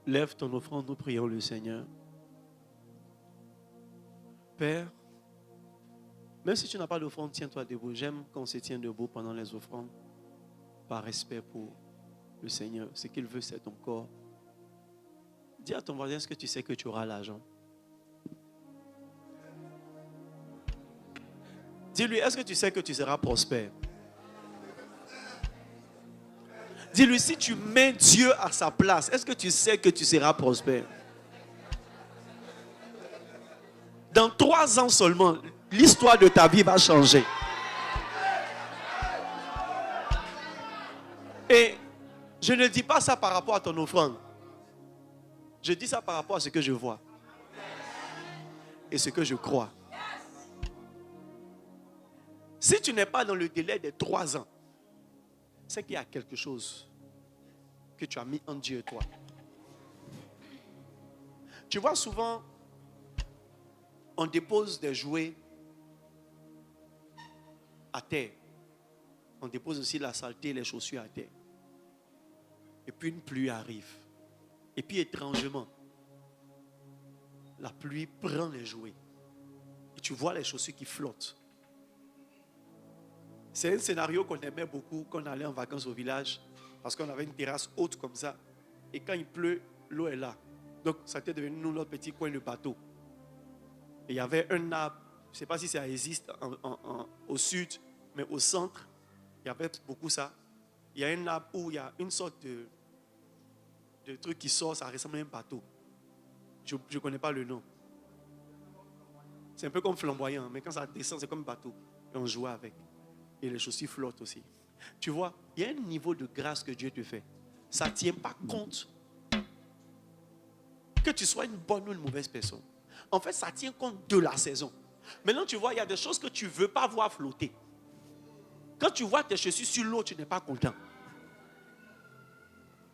Lève ton offrande, nous prions le Seigneur. Père, même si tu n'as pas d'offrande, tiens-toi debout. J'aime qu'on se tient debout pendant les offrandes, par respect pour le Seigneur. Ce qu'il veut, c'est ton corps. Dis à ton voisin, est-ce que tu sais que tu auras l'argent? Dis-lui, est-ce que tu sais que tu seras prospère? Dis-lui, si tu mets Dieu à sa place, est-ce que tu sais que tu seras prospère? Dans 3 ans seulement, l'histoire de ta vie va changer. Et je ne dis pas ça par rapport à ton offrande. Je dis ça par rapport à ce que je vois. Et ce que je crois. Si tu n'es pas dans le délai des 3 ans, c'est qu'il y a quelque chose que tu as mis en Dieu, toi. Tu vois, souvent, on dépose des jouets à terre. On dépose aussi la saleté, les chaussures à terre. Et puis une pluie arrive. Et puis étrangement, la pluie prend les jouets. Et tu vois les chaussures qui flottent. C'est un scénario qu'on aimait beaucoup quand on allait en vacances au village. Parce qu'on avait une terrasse haute comme ça. Et quand il pleut, l'eau est là. Donc ça était devenu nous, notre petit coin de bateau. Et il y avait un arbre. Je ne sais pas si ça existe au sud. Mais au centre, il y avait beaucoup ça. Il y a un arbre où il y a une sorte de truc qui sort. Ça ressemble à un bateau. Je ne connais pas le nom. C'est un peu comme flamboyant. Mais quand ça descend, c'est comme un bateau. Et on jouait avec. Et les chaussures flottent aussi. Tu vois, il y a un niveau de grâce que Dieu te fait. Ça ne tient pas compte que tu sois une bonne ou une mauvaise personne. En fait, ça tient compte de la saison. Maintenant, tu vois, il y a des choses que tu ne veux pas voir flotter. Quand tu vois tes chaussures sur l'eau, tu n'es pas content.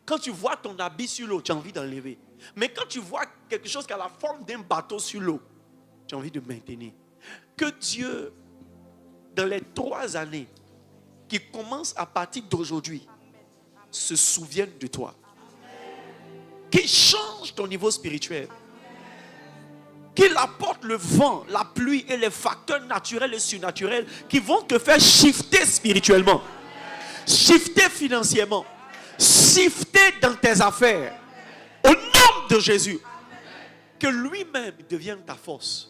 Quand tu vois ton habit sur l'eau, tu as envie d'enlever. Mais quand tu vois quelque chose qui a la forme d'un bateau sur l'eau, tu as envie de maintenir. Que Dieu, dans les 3 années qui commencent à partir d'aujourd'hui, se souvienne de toi. Qu'il change ton niveau spirituel. Qu'il apporte le vent, la pluie et les facteurs naturels et surnaturels qui vont te faire shifter spirituellement, shifter financièrement, shifter dans tes affaires. Au nom de Jésus. Que lui-même devienne ta force.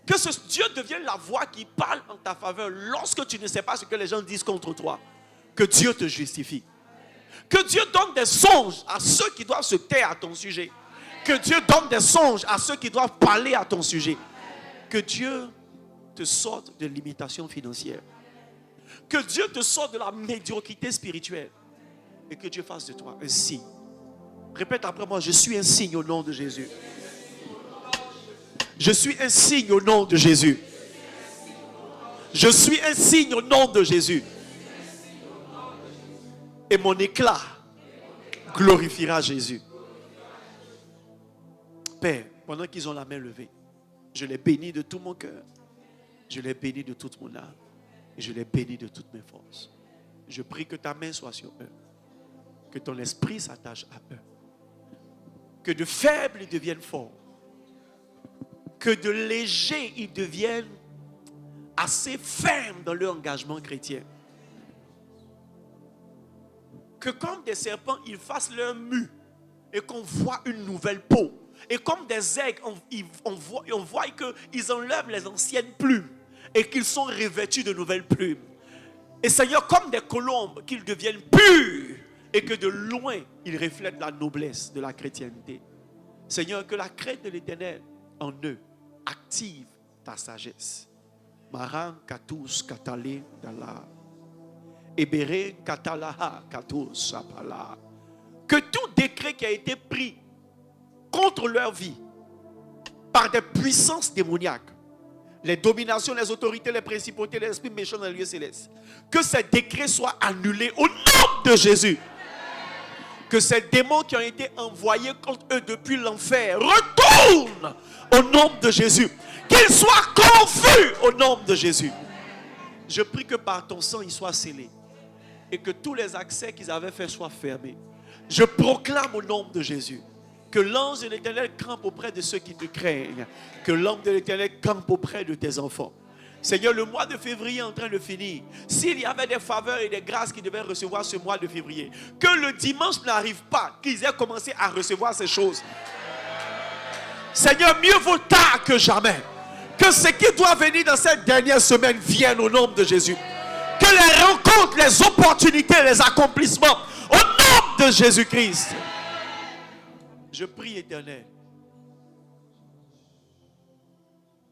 Que ce Dieu devienne la voix qui parle en ta faveur lorsque tu ne sais pas ce que les gens disent contre toi. Que Dieu te justifie. Que Dieu donne des songes à ceux qui doivent se taire à ton sujet. Que Dieu donne des songes à ceux qui doivent parler à ton sujet. Que Dieu te sorte de limitations financières. Que Dieu te sorte de la médiocrité spirituelle. Et que Dieu fasse de toi un signe. Répète après moi, je suis un signe au nom de Jésus. Je suis un signe au nom de Jésus. Je suis un signe au nom de Jésus. Et mon éclat glorifiera Jésus. Père, pendant qu'ils ont la main levée, je les bénis de tout mon cœur. Je les bénis de toute mon âme. Et je les bénis de toutes mes forces. Je prie que ta main soit sur eux. Que ton esprit s'attache à eux. Que de faibles ils deviennent forts. Que de légers ils deviennent assez fermes dans leur engagement chrétien. Que comme des serpents, ils fassent leur mue et qu'on voit une nouvelle peau. Et comme des aigles, on voit qu'ils enlèvent les anciennes plumes et qu'ils sont revêtus de nouvelles plumes. Et Seigneur, comme des colombes, qu'ils deviennent purs et que de loin, ils reflètent la noblesse de la chrétienté. Seigneur, que la crainte de l'Éternel en eux active ta sagesse. Maran katus katale dala. Ebere katalaha katus apala. Que tout décret qui a été pris contre leur vie par des puissances démoniaques, les dominations, les autorités, les principautés, les esprits méchants dans les lieux célestes, que ces décrets soient annulés au nom de Jésus. Que ces démons qui ont été envoyés contre eux depuis l'enfer retournent au nom de Jésus. Qu'ils soient confus au nom de Jésus. Je prie que par ton sang, ils soient scellés et que tous les accès qu'ils avaient faits soient fermés. Je proclame au nom de Jésus que l'ange de l'Éternel campe auprès de ceux qui te craignent. Que l'ange de l'Éternel campe auprès de tes enfants. Seigneur, le mois de février est en train de finir. S'il y avait des faveurs et des grâces qu'ils devaient recevoir ce mois de février, que le dimanche n'arrive pas, qu'ils aient commencé à recevoir ces choses. Seigneur, mieux vaut tard que jamais. Que ce qui doit venir dans cette dernière semaine vienne au nom de Jésus. Que les rencontres, les opportunités, les accomplissements, au nom de Jésus-Christ. Je prie, Éternel.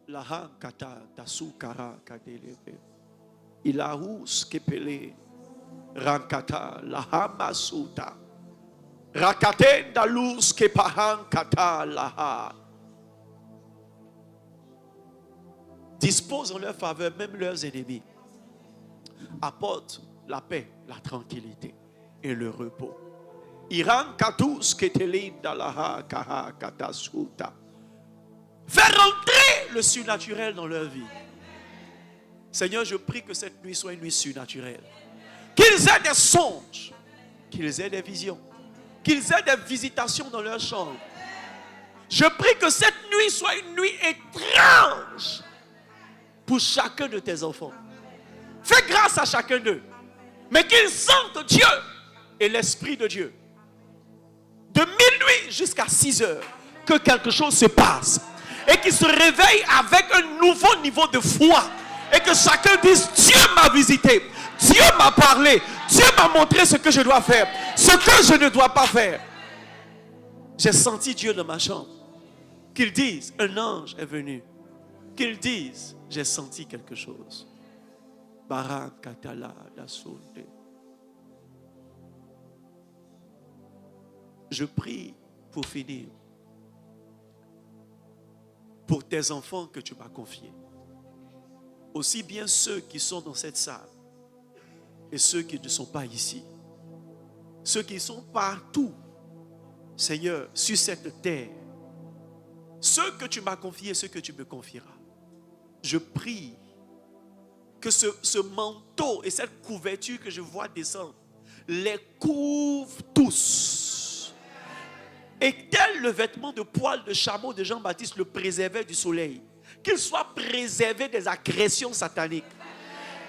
Laha kata tasukara kadelebe. Ilahus kepele. Rankata laha masuta. Rakate dalus kepahan kata laha. Dispose en leur faveur même leurs ennemis. Apporte la paix, la tranquillité et le repos. Iran katus keteli dalaha kaha katasuta. Fais rentrer le surnaturel dans leur vie. Seigneur, je prie que cette nuit soit une nuit surnaturelle. Qu'ils aient des songes, qu'ils aient des visions, qu'ils aient des visitations dans leur chambre. Je prie que cette nuit soit une nuit étrange pour chacun de tes enfants. Fais grâce à chacun d'eux. Mais qu'ils sentent Dieu et l'Esprit de Dieu. De minuit jusqu'à 6 heures, que quelque chose se passe. Et qu'ils se réveillent avec un nouveau niveau de foi. Et que chacun dise, Dieu m'a visité. Dieu m'a parlé. Dieu m'a montré ce que je dois faire. Ce que je ne dois pas faire. J'ai senti Dieu dans ma chambre. Qu'ils disent, un ange est venu. Qu'ils disent, j'ai senti quelque chose. Barak katala la sonde. Je prie pour finir. Pour tes enfants que tu m'as confiés. Aussi bien ceux qui sont dans cette salle et ceux qui ne sont pas ici. Ceux qui sont partout, Seigneur, sur cette terre. Ceux que tu m'as confiés et ceux que tu me confieras. Je prie que ce manteau et cette couverture que je vois descendre les couvre tous. Et tel le vêtement de poil de chameau de Jean-Baptiste le préservait du soleil, qu'il soit préservé des agressions sataniques.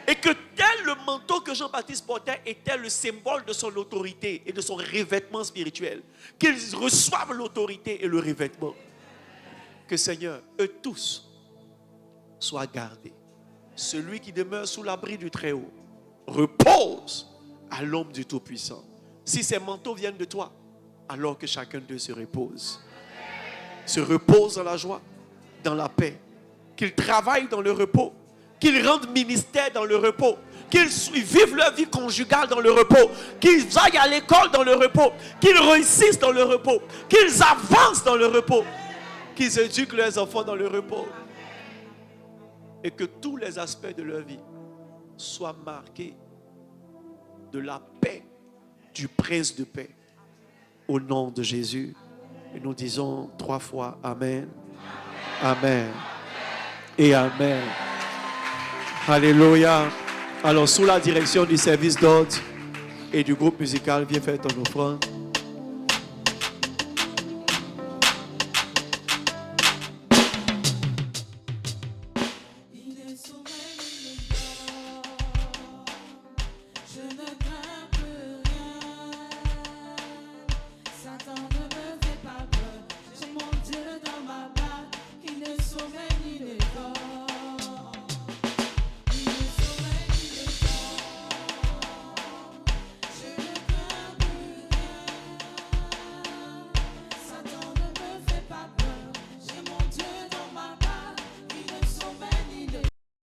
Et que tel le manteau que Jean-Baptiste portait était le symbole de son autorité et de son revêtement spirituel. Qu'ils reçoivent l'autorité et le revêtement. Que Seigneur, eux tous soient gardés. Celui qui demeure sous l'abri du Très-Haut repose à l'ombre du Tout-Puissant. Si ces manteaux viennent de toi, alors que chacun d'eux se repose. Se repose dans la joie, dans la paix. Qu'ils travaillent dans le repos. Qu'ils rendent ministère dans le repos. Qu'ils vivent leur vie conjugale dans le repos. Qu'ils aillent à l'école dans le repos. Qu'ils réussissent dans le repos. Qu'ils avancent dans le repos. Qu'ils éduquent leurs enfants dans le repos. Et que tous les aspects de leur vie soient marqués de la paix du Prince de paix. Au nom de Jésus. Et nous disons 3 fois Amen. Amen. Et Amen. Alléluia. Alors, sous la direction du service d'ordre et du groupe musical, viens faire ton offrande.